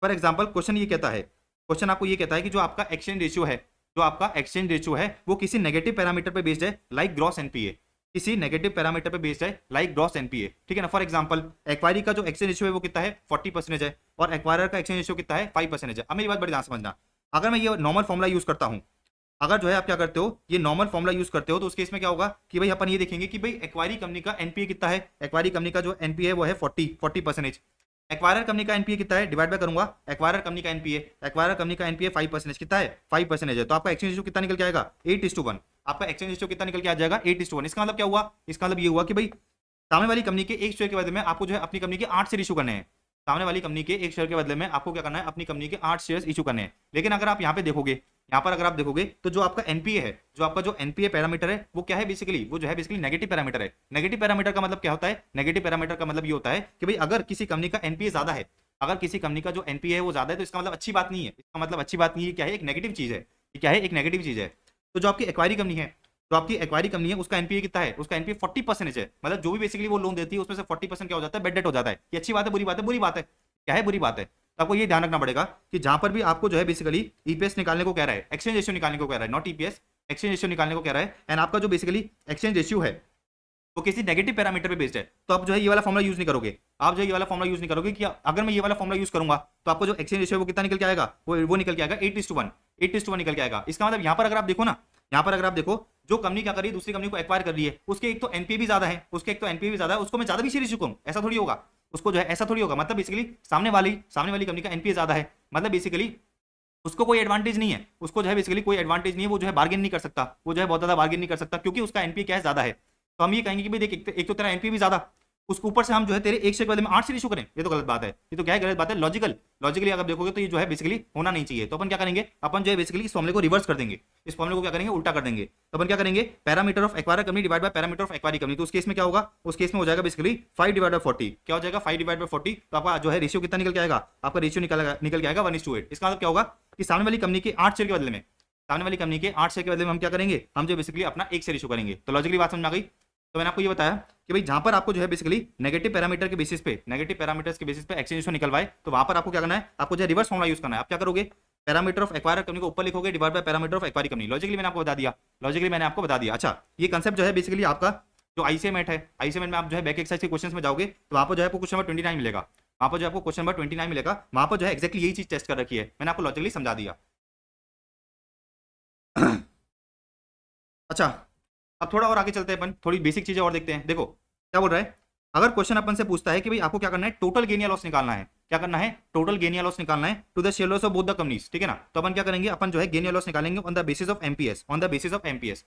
फॉर एग्जांपल क्वेश्चन ये कहता है, क्वेश्चन आपको ये कहता है कि जो आपका एक्सचेंज रेशियो है, जो आपका एक्सचेंज रेशियो है वो किसी नेगेटिव पैरामीटर पे बेस्ड है, लाइक ग्रॉस एनपीए, किसी नेगेटिव पैरामीटर पे बेस्ड है लाइक ग्रॉस एनपीए, ठीक है ना। फॉर एग्जांपल एक्वायरी का जो एक्सचेंज रेशियो है वो कितना है 40% है, और एक्वायरर का एक्सचेंज रेशियो कितना है 5% है। अब मेरी बात बड़ी ध्यान समझना, अगर मैं ये नॉर्मल फॉर्मुला यूज करता हूं, अगर जो है आप क्या करते हो, ये नॉर्मल फॉर्मुला यूज करते हो, तो उस केस में क्या होगा कि भाई अपन ये देखेंगे कि भाई एक्वायरी कंपनी का एनपीए कितना है, एक्वायरी कंपनी का जो एनपीए है वो है 40%। एक्वायरर कंपनी का एनपीए कितना है, डिवाइड बाय करूंगा एक्वायरर कंपनी का एनपीए, एक्वायरर कंपनी का एनपीए 5% कितना है 5% है, तो आपका एक्सचेंज रेशियो कितना निकल के आएगा 8:1। आपका एक्सचेंज रेशियो कितना निकल के आ जाएगा 8:1। इसका मतलब क्या हुआ, इसका मतलब ये हुआ कि भाई सामने वाली कंपनी के एक शेयर के बदले में आपको जो है अपनी कंपनी के 8 शेयर इशू करने हैं, सामने वाली कंपनी के एक शेयर के बदले में आपको क्या करना है, अपनी कंपनी के 8 शेयर इशू करने हैं। लेकिन अगर आप यहाँ पे देखोगे, यहाँ पर अगर आप देखोगे तो जो आपका एनपीए है, जो आपका जो एनपीए पैरामीटर है वो क्या है बेसिकली, वो जो है बेसिकली नेगेटिव पैरामीटर है। नेगेटिव पैरामीटर का मतलब क्या होता है, नेगेटिव पैरामीटर का मतलब ये होता है कि भाई अगर किसी कंपनी का एनपीए ज्यादा है, अगर किसी कंपनी का जो एनपीए है वो ज्यादा है, तो इसका मतलब अच्छी बात नहीं है, इसका मतलब अच्छी बात नहीं है, क्या है, एक नेगेटिव चीज है, ये क्या है, एक नेगेटिव चीज है। तो जो आपकी एक्वायरी कंपनी है, जो आपकी एक्वायरी कंपनी है उसका एनपीए कितना है, उसका एनपीए 40% है, मतलब जो भी बेसिकली वो लोन देती है उसमें से 40% क्या हो जाता है, बेड डेट हो जाता है। ये अच्छी बात है बुरी बात है, बुरी बात है, क्या है, बुरी बात है। तो आपको ये ध्यान रखना पड़ेगा कि जहां पर भी आपको जो है बेसिकली ईपीएस निकालने को कह रहा है, एक्सचेंज रेशियो निकालने को कह रहा है, नॉट ईपीएस, एक्सचेंज रेशियो निकालने को कह रहा है, एंड आपका जो बेसिकली एक्सचेंज रेशियो है वो किसी नेगेटिव पैरामीटर पे बेस्ड है, तो आप जो है ये वाला फॉर्मुला यूज नहीं करोगे, आप जो है ये वाला फॉर्मुला यूज नहीं करोगे कि अगर मैं ये वाला फॉर्मुला यूज करूंगा तो आपको जो एक्सचेंज रेशियो है वो कितना निकल के आएगा, वो निकल के आएगा 8:1, 8:1 निकल के आएगा। इसका मतलब यहाँ पर अगर आप देखो ना, यहाँ पर अगर आप देखो जो कंपनी क्या कर रही है, दूसरी कंपनी को एक्वायर कर रही है, उसके एक तो एनपीए भी ज्यादा है, उसके एक तो एनपीए भी ज्यादा है, उसको मैं ज्यादा भी शेयर इशू करूं, ऐसा थोड़ी होगा, उसको जो है ऐसा थोड़ी होगा, मतलब बेसिकली सामने वाली कंपनी का एनपीए ज्यादा है, मतलब बेसिकली उसको कोई एडवांटेज नहीं है, उसको जो है बेसिकली कोई एडवांटेज नहीं है, वो जो है बार्गेन नहीं कर सकता, वो जो है बहुत ज्यादा बार्गेन नहीं कर सकता, क्योंकि उसका एनपीए क्या है ज्यादा है। तो हम ये कहेंगे कि भाई देख, एक तो तेरा एनपीए भी ज्यादा, उसके ऊपर से हम जो है तेरे एक शेयर के बदले में 8 शेयर इशू करें, ये तो गलत बात है, ये तो क्या है, गलत बात है। लॉजिकली अगर देखोगे तो ये जो है बेसिकली होना नहीं चाहिए। तो अपन क्या करेंगे, अपन जो है बेसिकली इस फॉर्मुले को रिवर्स कर देंगे, इस फॉर्मुले को क्या करेंगे, उल्टा कर देंगे। तो अपन क्या करेंगे, parameter of acquirer company divide by parameter of acquiree company, तो उस केस में क्या होगा, उस केस में हो जाएगा बेसिकली 5 डिवाइड बाय 40, क्या हो जाएगा 5 डिवाइड बाय 40, तो आपका जो है रेशियो कितना निकल के आएगा, आपका रेशियो निकल के आएगा 1:8। इसका मतलब क्या होगा कि सामने वाली कंपनी के 8 शेयर के बदले में, सामने वाली कंपनी के 8 शेयर के बदले में हम क्या करेंगे, हम जो बेसिकली अपना एक शेयर इशू करेंगे। तो लॉजिकली बात समझ आ गई। तो मैंने आपको ये बताया कि भाई जहां पर आपको जो है बेसिकली नेगेटिव पैरामीटर के बेसिस पे, नेगेटिव पैरामीटर्स के बेसिस पे एक्सचेंज रेशियो निकलवाए, तो वहां पर आपको क्या करना है, आपको जो है रिवर्स फॉर्मुला यूज करना है। आप क्या करोगे, पैरामीटर ऑफ एक्वायरर कंपनी को ऊपर लिखोगे divide by parameter of acquiree company. Logically मैंने आपको बता दिया, लॉजिकली मैंने आपको बता दिया। अच्छा, ये कंसेप्ट जो है बेसिकली आपका जो आईसीएमएट है, आईसीएमएट में आप जो है बैक एक्सरसाइज के क्वेश्चंस में जाओगे तो वहां पर जो है आपको क्वेश्चन नंबर 29 मिलेगा, वहां पर जो आपको क्वेश्चन नंबर 29 मिलेगा, वहां पर जो है एक्जैक्टली यही चीज टेस्ट कर रखी है, मैंने आपको लॉजिकली समझा दिया। अच्छा, अब थोड़ा और आगे चलते हैं, अपन थोड़ी बेसिक चीजें और देखते हैं। देखो क्या बोल रहा है, अगर क्वेश्चन अपन से पूछता है कि भाई आपको क्या करना है, टोटल गेन या लॉस निकालना है, क्या करना है, टोटल गेन या लॉस निकालना है to the shareholders of both the companies, ठीक है ना। तो अपन क्या करेंगे, अपन जो है गेन या लॉस निकालेंगे on the basis of MPS, on the basis of MPS.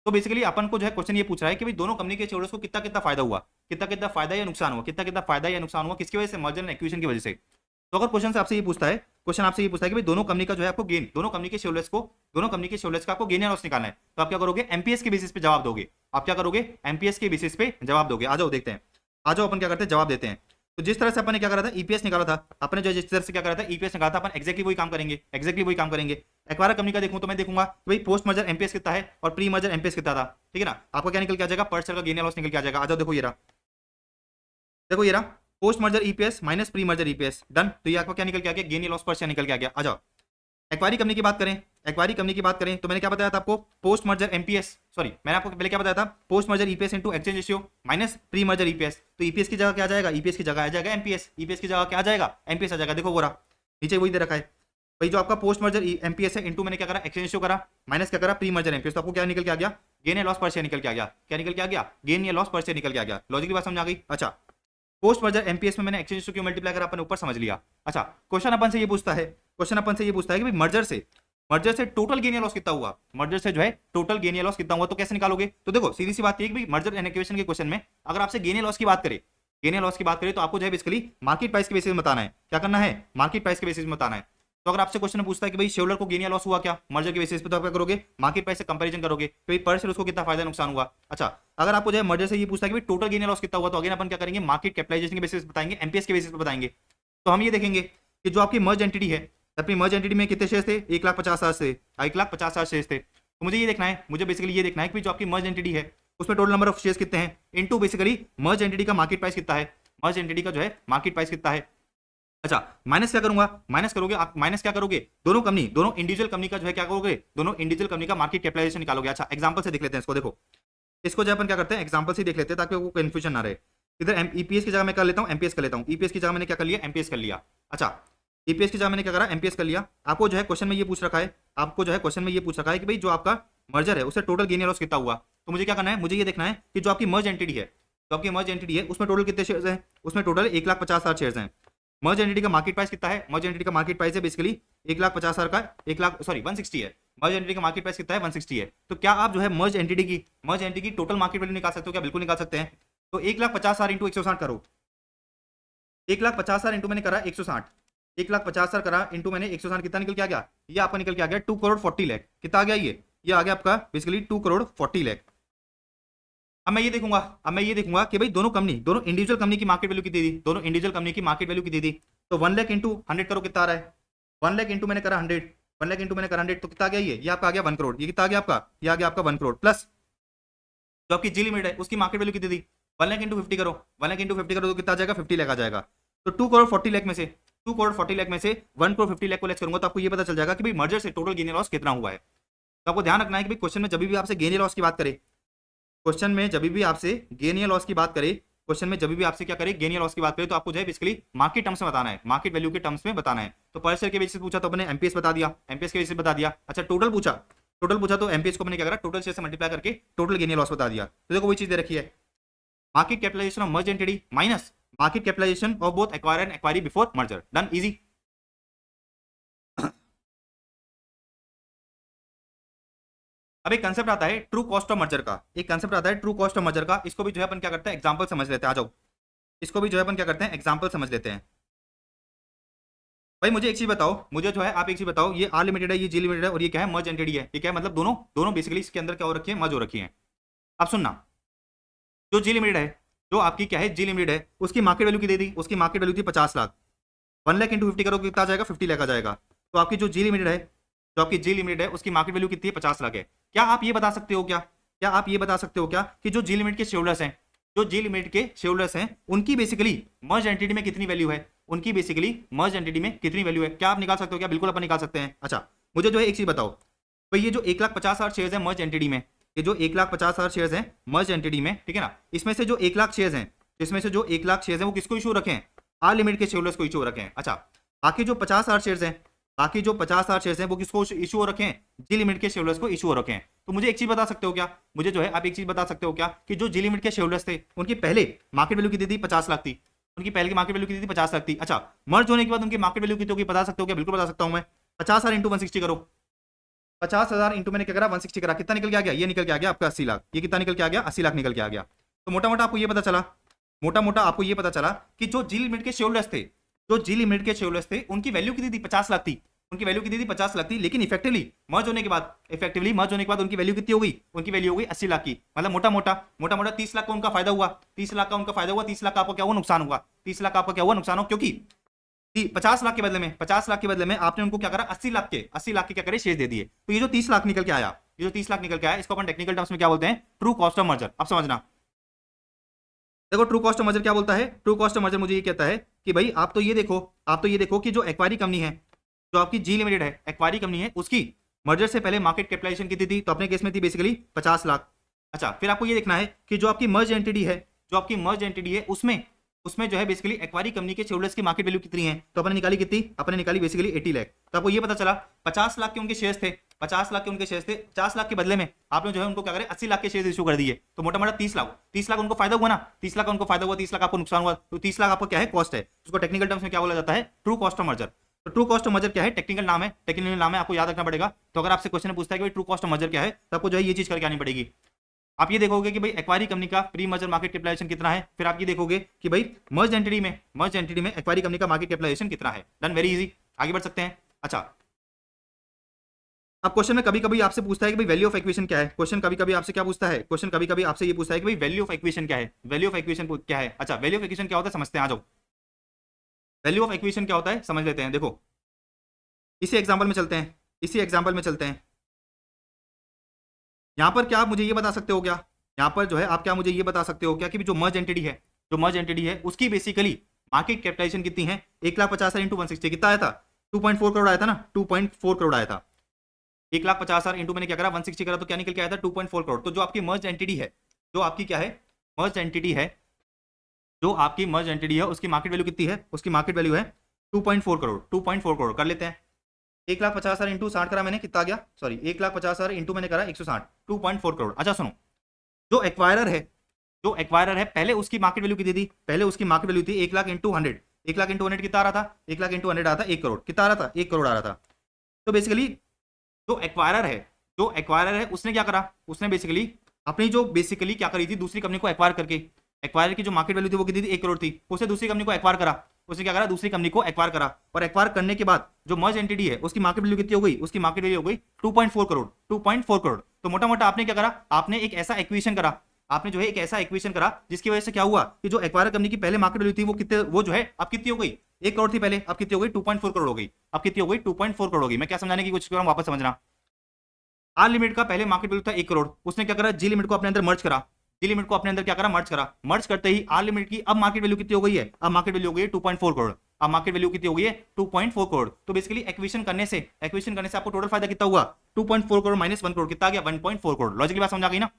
तो बेसिकली अपन को जो है क्वेश्चन ये पूछ रहा है कि भाई दोनों कंपनी के शेयरहोल्डर्स को कितना कितना फायदा हुआ, कितना कितना फायदा या नुकसान हुआ, कितना कितना फायदा या नुकसान हुआ, किसकी वजह से, मर्जर एंड एक्विजिशन की वजह से। तो अगर क्वेश्चन आपसे ये पूछता है, क्वेश्चन आपसे ये पूछता है कि भाई दोनों कंपनी का जो है आपको गेन, दोनों कंपनी के शेयरहोल्डर्स का आपको गेन या लॉस निकालना है, तो आप क्या करोगे, एमपीएस के बेसिस पे जवाब दोगे। आप क्या करोगे, एमपीएस के बेसिस पे जवाब दोगे। आ जाओ देखते हैं, आ जाओ अपन क्या करते हैं, जवाब देते हैं। तो जिस तरह से अपन ने क्या करा था, ईपीएस निकाला था अपने, जो जिस तरह से क्या करा था, ईपीएस निकाला था अपन, एक्जैक्टली वही काम करेंगे, एक्जैक्टली वही काम करेंगे। एक्वायरर कंपनी का देखूं तो मैं देखूंगा कि भाई पोस्ट मर्जर एमपीएस कितना है और प्री मर्जर एमपीएस कितना था, ठीक है ना। आपको क्या निकल के आ जाएगा, पर शेयर का गेन या लॉस निकल के आ जाएगा। आ जाओ देखो ये रहा, देखो ये रहा, post merger EPS minus pre merger EPS, done. तो ये आपको क्या निकल के आ गया, गेन या लॉस पर शेयर निकल के आ गया। आ जाओ एक्वायरी कंपनी की बात करें, एक्वायरी कंपनी की बात करें तो मैंने क्या बताया था आपको, पोस्ट मर्जर एमपीएस, सॉरी मैंने आपको पहले क्या बताया था, post merger EPS into exchange ratio minus pre merger EPS. तो ईपीएस की जगह क्या आ जाएगा, ईपीएस की जगह आ जाएगा एमपीएस, ईपीएस की जगह क्या आ जाएगा, एमपीएस आ जाएगा। देखो वो रहा, नीचे वही दे रखा है भाई, जो आपका पोस्ट मर्जर एमपीएस है इनटू मैंने क्या करा, एक्सचेंज रेशियो करा, माइनस क्या करा, प्री मर्जर एमपीएस। तो आपको क्या निकल के आ गया, गेन या लॉस पर शेयर निकल के आ गया। क्या निकल के आ गया, गेन या लॉस पर शेयर निकल के आ गया। लॉजिक की बात समझ आ गई। अच्छा, पोस्ट मर्जर एमपीएस में मैंने एक्सचेंज रेशियो क्यों मल्टीप्लाई करा, अपन ऊपर समझ लिया। अच्छा, क्वेश्चन अपन से ये पूछता है, क्वेश्चन अपन से ये पूछता है कि भाई मर्जर से टोटल गेन या लॉस कितना हुआ, मर्जर से जो है टोटल गेन या लॉस कितना हुआ, तो कैसे निकालोगे। तो देखो सीधी सी बात है कि भाई मर्जर एंड एक्विजिशन के क्वेश्चन में अगर आपसे गेन या लॉस की बात करें, गेन या लॉस की बात करें तो आपको जो है बेसिकली मार्केट प्राइस के बेसिस में बताना है। क्या करना है, मार्केट प्राइस के बेसिस में बताना है। तो अगर आपसे क्वेश्चन पूछता है कि भाई शेयरहोल्डर को गेन या लॉस हुआ क्या मर्जर के बेसिस पे, तो आप क्या करोगे, मार्केट प्राइस से कंपैरिजन करोगे कि भाई पर शेयर उसको कितना फायदा नुकसान हुआ। अच्छा, अगर आपको जो है मर्जर से ये पूछता है कि भाई टोटल गेन या लॉस कितना हुआ, तो अगेन अपन क्या करेंगे, मार्केट कैपिटलाइजेशन के बेसिस पे बताएंगे, एमपीएस के बेसिस पे बताएंगे। तो हम ये देखेंगे कि जो आपकी मर्ज एंटिटी है, अपनी मर्ज एंटिटी में कितने शेयर थे, 1,50,000 से 1,50,000 शेयर थे। तो मुझे ये देखना है, मुझे बेसिकली ये देखना है कि जो आपकी मर्ज एंटिटी है उसमें टोटल नंबर ऑफ शेयर्स कितने हैं इनटू बेसिकली मर्ज एंटिटी का मार्केट प्राइस कितना है, मर्ज एंटिटी का जो है मार्केट प्राइस कितना है। अच्छा, माइनस क्या करूंगा, माइनस करोगे आप, माइनस क्या करोगे, दोनों कंपनी, दोनों इंडिविजुअल कंपनी का जो है क्या करोगे, दोनों इंडिविजुअल कंपनी का मार्केट कैपिटलाइजेशन निकालोगे। अच्छा, एग्जांपल से देख लेते हैं इसको, देखो इसको जो अपन क्या करते हैं, एग्जांपल से देख लेते हैं ताकि वो कंफ्यूजन ना रहे। इधर ईपीएस की जगह मैं कर लेता हूं, एमपीएस कर लेता हूं। ईपीएस की जगह मैंने क्या कर लिया, एमपीएस कर लिया। अच्छा, ईपीएस की जगह मैंने क्या करा, एमपीएस कर लिया। आपको जो है क्वेश्चन में ये पूछ रखा है, आपको जो है क्वेश्चन में ये पूछ रखा है कि भाई जो आपका मर्जर है उससे टोटल गेन या लॉस कितना हुआ। तो मुझे क्या करना है, मुझे ये देखना है कि जो आपकी मर्ज एंटिटी है, जो आपकी मर्ज एंटिटी है उसमें टोटल कितने शेयर्स हैं, उसमें टोटल 1,50,000 शेयर्स हैं। मर्ज एंटिटी का मार्केट प्राइस कितना है, मर्ज एंटिटी का मार्केट प्राइस है बेसिकली 1,50,000 का, 1,60 है। मर्ज एंटिटी का मार्केट प्राइस कितना है, 160 है। तो क्या आप जो है मर्ज एंटिटी की टोटल मार्केट वैल्यू निकाल सकते हो क्या, बिल्कुल निकाल सकते हैं। तो 1,50,000 इंटू 160 करो, 1,50,000 इंटू मैंने करा 160, 1,50,000 करा इंटू मैंने 160, कितना निकल के आ गया, ये आपका निकल के आ गया 2 करोड़ 40 लाख। कितना आ गया ये आ गया आपका बेसिकली 2 करोड़ 40 लाख। अब मैं ये देखूंगा कि भाई दोनों इंडिविजुअल कंपनी की मार्केट वैल्यू कितनी दी, दोनों इंडिविजुअल कंपनी की मार्केट वैल्यू कितनी दी। तो 1 लाख इंटू 100 करो, कितना आ रहा है, 1 लाख इंटू मैंने करा 100, 1 लाख इंटू मैंने करा 100, तो कितना आ गया, ये आपका आ गया 1 करोड़। ये कितना आ गया आपका, ये आ गया आपका 1 करोड़ प्लस जो आपकी जी लिमिट है उसकी मार्केट वैल्यू कितनी दी, 1 लाख इंटू 50 करो, 1 लाख इंटू 50 करो तो कितना आ जाएगा, 50 लाख आ जाएगा। तो 2 करोड़ 40 लाख में से 2 करोड़ 40 लाख में से 1 करोड़ 50 लाख को लेस करूंगा तो आपको ये पता चल जाएगा कि भाई मर्जर से टोटल गेन या लॉस कितना हुआ है। तो आपको ध्यान रखना है कि भाई क्वेश्चन में जब भी आपसे गेन या लॉस की बात करे, क्वेश्चन में जब भी आपसे गेन या लॉस की बात करे, क्वेश्चन में जब भी आपसे क्या करे, गेन या लॉस की बात करे, तो आपको जो है बेसिकली मार्केट टर्म्स में बताना है, मार्केट वैल्यू के टर्म्स में बताना है। तो पर शेयर के बेसिस पूछा तो अपने एमपीएस बता दिया, एमपीएस के बेसिस बता दिया। अच्छा, टोटल पूछा तो एमपीएस को मैंने क्या करा, टोटल शेयर से मल्टीप्लाई करके टोटल गेन या लॉस बता दिया। तो देखो वही चीज दे रखी है, market capitalization of merge entity minus market capitalization of both acquire and acquiree before merger, done, easy. अब एक कंसेप्ट आता है ट्रू कॉस्ट ऑफ मर्जर का, एक कंसेप्ट आता है ट्रू कॉस्ट ऑफ मर्जर का। इसको भी जो है अपन क्या करते हैं, एग्जांपल समझ लेते हैं। आ जाओ, इसको भी जो है अपन क्या करते हैं, एग्जांपल समझ लेते हैं। भाई मुझे एक चीज बताओ, मुझे जो है आप एक चीज बताओ, ये आर लिमिटेड है, ये जी लिमिटेड है, और ये क्या है, मर्ज एंटिटी है। ये क्या है, मतलब दोनों दोनों बेसिकली इसके अंदर क्या हो रखी है, मर्ज हो रखी है। अब सुनना, जो जी लिमिटेड है, जो आपकी क्या है जी लिमिटेड है, उसकी मार्केट वैल्यू की दे दी, उसकी मार्केट वैल्यू थी 50 लाख। 1 लाख इंटू 50 करोगे कितना आ जाएगा, 50 लाख आ जाएगा। तो आपकी जो जी लिमिटेड है, जो आपकी जी लिमिटेड है उसकी मार्केट वैल्यू कितनी है, 50 लाख है। क्या आप ये बता सकते हो क्या आप ये बता सकते हो क्या कि जो जी लिमिट के शेयरहोल्डर्स हैं, जो जी लिमिट के शेयरहोल्डर्स हैं, उनकी बेसिकली मर्ज एंटिटी में कितनी वैल्यू है, उनकी बेसिकली मर्ज एंटिटी में कितनी वैल्यू है, क्या आप निकाल सकते हो क्या, बिल्कुल अपन निकाल सकते हैं। अच्छा, मुझे जो है एक चीज बताओ भाई, ये जो 1,50,000 शेयर्स है मर्ज एंटिटी में, ये जो 1,50,000 शेयर्स हैं मर्ज एंटिटी में, ठीक है ना, इसमें से जो 1 लाख शेयर्स हैं, इसमें से जो 1 लाख शेयर्स हैं वो किसको इशू रखे हैं, आर लिमिट के शेयरहोल्डर्स को इशू रखे हैं। अच्छा, बाकी जो 50,000 शेयर्स हैं, बाकी जो 50,000 शेयर्स हैं वो किसको इशू हो रखे हैं, जी लिमिट के शेयरहोल्डर्स को इशू हो रखे हैं। तो मुझे एक चीज बता सकते हो क्या, मुझे जो है आप एक चीज बता सकते हो क्या कि जो जी लिमिट के शेयरहोल्डर्स थे उनकी पहले मार्केट वैल्यू कितनी थी, 50 लाख थी, उनकी पहले की मार्केट वैल्यू कितनी थी, 50 लाख थी। अच्छा, मर्ज होने के बाद उनकी मार्केट वैल्यू कितनी होगी, बता सकते हो क्या, बिल्कुल बता सकता हूं मैं। 50,000 इंटू 160 करो, 50,000 इंटू मैंने क्या करा 160 करा, कितना निकल के आ गया, ये निकल के आ गया आपका 80 लाख। ये कितना निकल के आ गया, 80 लाख निकल के आ गया। तो मोटा मोटा आपको ये पता चला, मोटा मोटा आपको ये पता चला कि जो जी लिमिट के शेयर होल्डर्स थे, जो जी लिमिट के शेयर होल्डर्स थे, उनकी वैल्यू कितनी थी, 50 लाख थी। उनकी वैल्यू कितनी थी, 50 लाख थी। लेकिन इफेक्टिवली मर्ज होने के बाद उनकी वैल्यू कितनी हो गई, उनकी वैल्यू हो गई 80 लाख की। मतलब मोटा मोटा 30 लाख का उनका फायदा हुआ, 30 लाख का उनका फायदा हुआ, 30 लाख का आपको क्या हुआ, नुकसान हुआ। 30 लाख का आपका क्या हुआ, नुकसान हो, क्योंकि 50 लाख के बदले में, 50 लाख के बदले में आपने उनको क्या करा, 80 लाख के क्या करे, शेयर दे दिए। तो ये जो 30 लाख निकल के आया, ये जो 30 लाख निकल के आया, इसको अपन टेक्निकल टर्म्स में क्या बोलते हैं, ट्रू कॉस्ट ऑफ मर्जर। अब समझना, देखो ट्रू कॉस्ट ऑफ मर्जर क्या बोलता है। ट्रू कॉस्ट ऑफ मर्जर मुझे ये कहता है कि भाई आप तो ये देखो कि जो एक्वायरी कंपनी है, जो आपकी जी लिमिटेड है, एक्वायरी कंपनी है, उसकी मर्जर से पहले मार्केट कैपिटलाइजेशन कितनी थी, तो अपने केस में थी बेसिकली 50 लाख। अच्छा, फिर आपको ये देखना है कि जो आपकी मर्ज एंटिटी है, उसमें जो है बेसिकली एक्वायरी कंपनी के शेयरहोल्डर्स की मार्केट वैल्यू कितनी है, तो अपने निकाली कितनी, अपने निकाली बेसिकली 80 लाख। तो आपको ये पता चला 50 लाख के उनके शेयर्स थे, 50 लाख के उनके शेयर्स थे, 50 लाख के बदले में आपने जो है उनको क्या करे, 80 लाख के शेयर्स इशू कर दिए। तो मोटा मोटा 30 लाख उनको फायदा हुआ ना, 30 लाख उनको फायदा हुआ, 30 लाख आपको नुकसान हुआ। तो 30 लाख आपका क्या है, कॉस्ट है। उसको टेक्निकल टर्म्स में क्या बोला जाता है, ट्रू कॉस्ट ऑफ मर्जर। तो ट्रू कॉस्ट ऑफ मर्जर क्या है, टेक्निकल नाम है, आपको याद रखना पड़ेगा। तो अगर आपसे क्वेश्चन पूछता है कि ट्रू कॉस्ट ऑफ मर्जर क्या है, तो आपको जो है ये चीज करके आनी पड़ेगी। आप ये देखोगे कि भाई एक्वायरी कंपनी का प्री मर्जर मार्केट कैपिटलाइजेशन कितना है, फिर आप ये देखोगे कि भाई मर्ज एंटिटी में एक्वायरी कंपनी का मार्केट कैपिटलाइजेशन कितना है। डन, वेरी इजी, आगे बढ़ सकते हैं। अच्छा, अब क्वेश्चन में कभी कभी आपसे पूछता है कि भाई वैल्यू ऑफ इक्वेशन क्या है। क्वेश्चन कभी कभी आपसे क्या पूछता है, क्वेश्चन कभी कभी आपसे ये पूछता है कि भाई वैल्यू ऑफ इक्वेशन क्या है, वैल्यू ऑफ इक्वेशन क्या है। अच्छा, वैल्यू ऑफ इक्वेशन क्या होता है समझते हैं, आ जाओ। वैल्यू ऑफ इक्वेशन क्या होता है समझ लेते हैं। देखो इसी एग्जाम्पल में चलते हैं। यहाँ पर क्या आप मुझे ये बता सकते हो क्या, यहाँ पर जो है आप क्या मुझे ये बता सकते हो क्या कि जो मर्ज एंटिटी है उसकी बेसिकली मार्केट कैपिटलाइजेशन कितनी है, 1,50,000 इंटू 160 कितना आया था, 2.4 करोड़ आया था ना, 2.4 करोड़ आया था। 1,50,000 इंटू मैंने क्या करा 160 करा, तो क्या निकल के आया था 2.4 करोड़। तो जो आपकी मर्ज एंटिटी है, जो आपकी क्या है, मर्ज एंटिटी है, जो आपकी मर्ज एंटिटी है, उसकी मार्केट वैल्यू कितनी है, उसकी मार्केट वैल्यू है 2.4 करोड़। 2.4 करोड़ कर लेते हैं। 1,50,000 इंटू 60 करा मैंने, कितना आ गया, सॉरी 1,50,000 इंटू मैंने करा 160, 2.4 करोड़। अच्छा सुनो, जो एक्वायरर है पहले उसकी मार्केट वैल्यू कितनी थी, पहले उसकी मार्केट वैल्यू थी 1 लाख इंटू 100, 1 लाख इंटू 100 कितना आ रहा था, 1 लाख इंटू 100 आ रहा था 1 करोड़, कितना आ रहा था, 1 करोड़ आ रहा था। तो बेसिकली जो एक्वायरर है उसने क्या करा, उसने बेसिकली अपनी जो बेसिकली क्या करी थी, दूसरी कंपनी को एक्वायर करके, एक्वायर की जो मार्केट वैल्यू थी वो कितनी थी, 1 करोड़ थी, उसने दूसरी कंपनी को एक्वायर करा, उसने क्या करा, दूसरी कंपनी को एक्वायर करा। और एक्वायर करने के बाद जो मर्ज एंटिटी है उसकी मार्केट वैल्यू कितनी हो गई, उसकी मार्केट वैल्यू हो गई 2.4 करोड़, 2.4 करोड़। तो मोटा मोटा आपने क्या करा, आपने एक ऐसा एक्वेशन करा, आपने जो है एक ऐसा एक्वेशन करा जिसकी वजह से क्या हुआ कि जो एक्वायर कंपनी की पहले मार्केट वैल्यू थी वो जो है अब कितनी हो गई, 1 करोड़ थी पहले, अब कितनी हो गई 2.4 करोड़ हो गई, अब कितनी हो गई 2.4 करोड़ हो गई। मैं क्या समझाने की कोशिश कर रहा हूं, वापस समझना। आर लिमिट का पहले मार्केट वैल्यू था 1 करोड़, उसने क्या करा, जी लिमिट को अपने अंदर मर्ज करा, जी लिमिट को अपने अंदर क्या करा, मर्ज करा। मर्ज करते ही आर लिमिट की अब मार्केट वैल्यू कितनी हो गई है, अब मार्केट वैल्यू हो गई है 2.4 करोड़, अब मार्केट वैल्यू कितनी हो गई है 2.4 करोड़। तो बेसिकली एक्विजिशन करने से आपको टोटल फायदा कितना हुआ, 2.4 करोड़ माइनस 1 करोड़, कितना आ गया 1.4 करोड़। लॉजिकली बात समझ आ गई ना।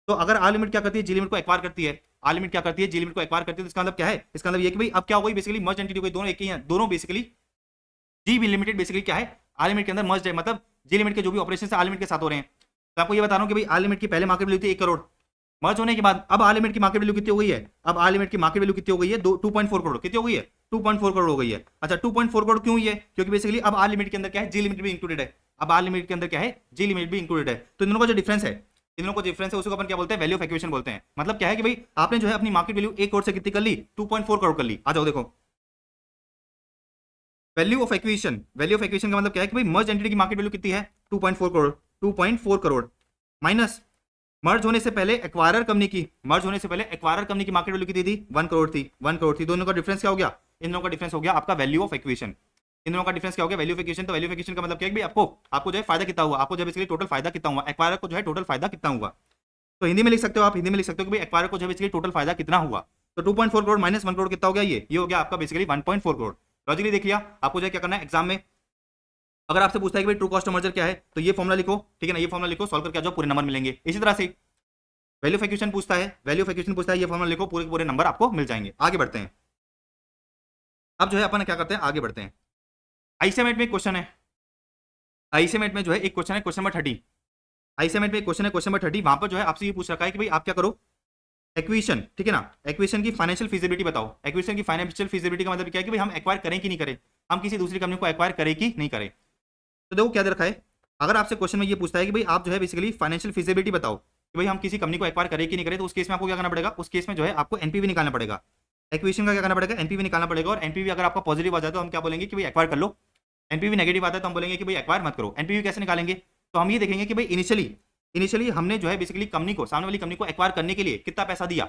तो अगर आर लिमिट क्या करती है, जी लिमिट को एक्वायर करती है, आर लिमिट क्या करती है, जी लिमिट को एक्वायर करती है, तो इसका मतलब क्या है, इसका मतलब ये कि भाई अब क्या हो गई, बेसिकली मर्ज एंटिटी हो गई, दोनों एक ही हैं, दोनों बेसिकली जी लिमिटेड बेसिकली क्या है, आर लिमिट के अंदर मर्ज है, मतलब जी लिमिट के जो भी ऑपरेशन आर लिमिट के साथ हो रहे हैं। तो आपको ये बता रहा हूं कि भाई आर लिमिट की पहले मार्केट वैल्यू थी 1 करोड़, मर्ज होने के बाद अब आर लिमिट की मार्केट वैल्यू कितनी हो गई है, अब आर लिमिट की मार्केट वैल्यू कितनी हो गई है 2.4 करोड़, कितनी हो गई है 2.4 करोड़ हो गई है। अच्छा 2.4 करोड़ क्यों हुई है, क्योंकि बेसिकली अब आर लिमिट के अंदर क्या है, जी लिमिट भी इंक्लूडेड है, अब आर लिमिट के अंदर क्या है, जी लिमिट भी इंक्लूडेड है। तो इन दोनों का जो डिफरेंस है, इन दोनों का डिफरेंस है उसको अपन क्या बोलते हैं, वैल्यू ऑफ इक्वेशन बोलते हैं। मतलब क्या है कि भाई आपने जो है अपनी मार्केट वैल्यू 1 करोड़ से कितनी कर ली, 2.4 करोड़ कर ली। आ जाओ देखो वैल्यू ऑफ इक्वेशन का मतलब क्या है कि भाई मर्ज एंटिटी की मार्केट वैल्यू कितनी है 2.4 करोड़, 2.4 करोड़ माइनस मर्ज होने से पहले एक्वायरर कंपनी की मार्केट वैल्यू कितनी थी 1 करोड़ थी, 1 करोड़ थी। दोनों का डिफरेंस क्या हो गया, इन दोनों का डिफरेंस हो गया आपका वैल्यू ऑफ इक्वेशन। इन दोनों का डिफरेंस क्या हो गया, वैल्यू ऑफ इक्वेशन। तो वैल्यू ऑफ इक्वेशन का मतलब क्या है कि भाई आपको जो है फायदा कितना हुआ, आपको जो बेसिकली टोटल फायदा कितना हुआ, एक्वायरर को जो है टोटल फायदा कितना हुआ। तो हिंदी में लिख सकते हो आप, हिंदी में लिख सकते हो कि भाई एक्वायरर को जो बेसिकली टोटल फायदा कितना हुआ। तो 2.4 करोड़ माइनस 1 करोड़ कितना हो गया, ये हो गया आपका बेसिकली 1.4 करोड़। लॉजिकली देख लिया। आपको जो है क्या करना है एग्जाम में, अगर आपसे पूछता है कि भाई ट्रू कॉस्ट ऑफ मर्जर क्या है, तो ये फॉर्मुला लिखो, ठीक है ना, ये फॉर्मुला लिखो, सॉल्व करके आ जाओ, पूरे नंबर मिलेंगे। इसी तरह से वैल्यू ऑफ इक्वेशन पूछता है, ये फॉर्मुला लिखो, पूरे पूरे नंबर आपको मिल जाएंगे। आगे बढ़ते हैं। अब जो है अपन क्या करते हैं, आगे बढ़ते हैं। आईसीएमएट में एक क्वेश्चन है, आईसीएमएट में जो है एक क्वेश्चन है, क्वेश्चन नंबर 30। आईसीएमएट में एक क्वेश्चन है, क्वेश्चन नंबर 30। वहां पर जो है आपसे ये पूछ रखा है कि भाई आप क्या करो, एक्विजिशन, ठीक है ना, एक्विजिशन की फाइनेंशियल फिजिबिलिटी बताओ। एक्विजिशन की फाइनेंशियल फिजिबिलिटी का मतलब क्या है कि भाई हम एक्वायर करें कि नहीं करें, हम किसी दूसरी कंपनी को एक्वायर करें कि नहीं करें। तो देखो क्या दे रखा है, अगर आपसे क्वेश्चन में ये पूछता है कि भाई आप जो है बेसिकली फाइनेंशियल फिजिबिलिटी बताओ कि भाई हम किसी कंपनी को एक्वायर करें कि नहीं करें, तो उस केस में आपको क्या करना पड़ेगा, उस केस में जो है आपको एनपीवी निकालना पड़ेगा। एक्विजिशन का क्या करना पड़ेगा, एनपीवी निकालना पड़ेगा। और एनपीवी अगर आपका पॉजिटिव आ जाए तो हम क्या बोलेंगे कि भाई एक्वायर कर लो, एनपीवी नेगेटिव आता है तो हम बोलेंगे कि भाई एक्वायर मत करो। एनपीवी कैसे निकालेंगे, तो हम ये देखेंगे कि भाई इनिशियली हमने जो है बेसिकली कंपनी को, सामने वाली कंपनी को एक्वायर करने के लिए कितना पैसा दिया,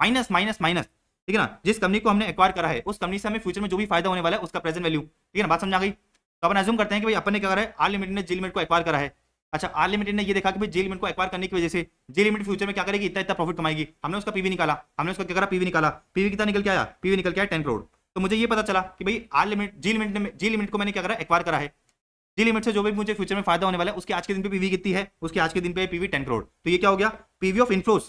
माइनस माइनस माइनस, ठीक है ना। जिस कंपनी को हमने एक्वायर करा है उस कंपनी से हमें फ्यूचर में जो भी फायदा होने वाला है उसका प्रेजेंट वैल्यू, ठीक है ना, बात समझ आ गई। तो अपन अज्यूम करते हैं कि भाई अपन ने क्या करा है, आर लिमिटेड ने जी लिमिटेड को एक्वायर करा है। अच्छा, आर लिमिटेड ने ये देखा कि भाई जी लिमिटेड को एक्वायर करने की वजह से जी लिमिटेड फ्यूचर में क्या करेगी, इतना इतना प्रॉफिट कमाएगी। हमने उसका पीवी निकाला, हमने उसका क्या करा, पीवी निकाला। पीवी कितना निकल के आया, पीवी निकल के आया 10 करोड़। तो मुझे ये पता चला कि भाई आर लिमिट जी लिमिट को मैंने क्या करा, एक्वायर करा है। जी लिमिट से जो भी मुझे फ्यूचर में फायदा होने वाला है उसके आज के दिन पे पीवी कितनी है, उसके आज के दिन पे पीवी 10 करोड़। तो ये क्या हो गया, PV of inflows,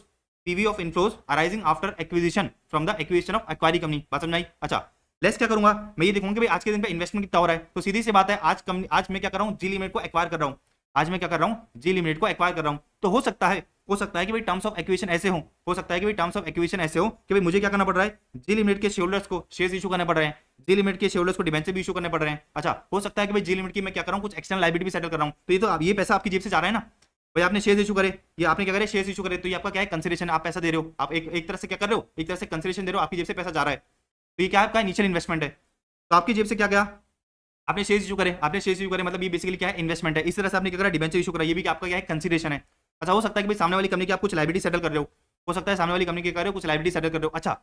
PV of inflows arising after acquisition from the acquisition of acquiree company. बात समझ आई। अच्छा, लेस क्या करूंगा, मैं ये देखूंगा कि भाई आज के दिन पे इन्वेस्टमेंट कितना हो रहा है। तो सीधी सी बात है, आज मैं क्या कर रहा हूँ, जी लिमिटेड को एक्वायर कर रहा हूँ। आज मैं क्या कर रहा हूँ, जी लिमिटेड को एक्वायर कर रहा हूँ। तो हो सकता है कि भाई टर्म्स ऑफ एक्विजिशन ऐसे हो सकता है कि भाई टर्म्स ऑफ एक्विजिशन ऐसे हो कि भाई मुझे क्या करना पड़ रहा है, जी लिमिटेड के शेयरहोल्डर्स को शेयर्स इशू करने पड़ रहे हैं, जी लिमिटेड के शेयरहोल्डर्स को डिबेंचर भी इशू करने पड़ रहे हैं। अच्छा, हो सकता है कि भाई जी लिमिटेड की मैं क्या कर रहा हूँ, कुछ एक्सटर्नल लायबिलिटी भी सेटल कर रहा हूँ। तो ये तो ये पैसा आपकी जेब से जा रहा है ना, भाई आपने शेयर इशू करे, ये आपने क्या करे, शेयर इशू करे, तो ये आपका क्या है, कंसिडरेशन, आप पैसा दे रहे हो, आप एक तरह से क्या कर रहे हो, एक तरह से कंसिडरेशन दे रहे हो, आपकी जेब से पैसा जा रहा है। तो ये क्या है, आपका इनिशियल इन्वेस्टमेंट है। तो आपकी जेब से क्या गया, आपने शेयर इशू करे, मतलब ये बेसिकली क्या है, इन्वेस्टमेंट है। इस तरह से आपने क्या करा, डिबेंचर इशू करा, ये भी आपका क्या है, कंसिडरेशन है। अच्छा, हो सकता है कि भाई सामने वाली कंपनी की आप कुछ लायबिलिटी सेटल कर रहे हो सकता है सामने वाली कंपनी के कर रहे हो कुछ लायबिलिटी सेटल कर रहे हो। अच्छा,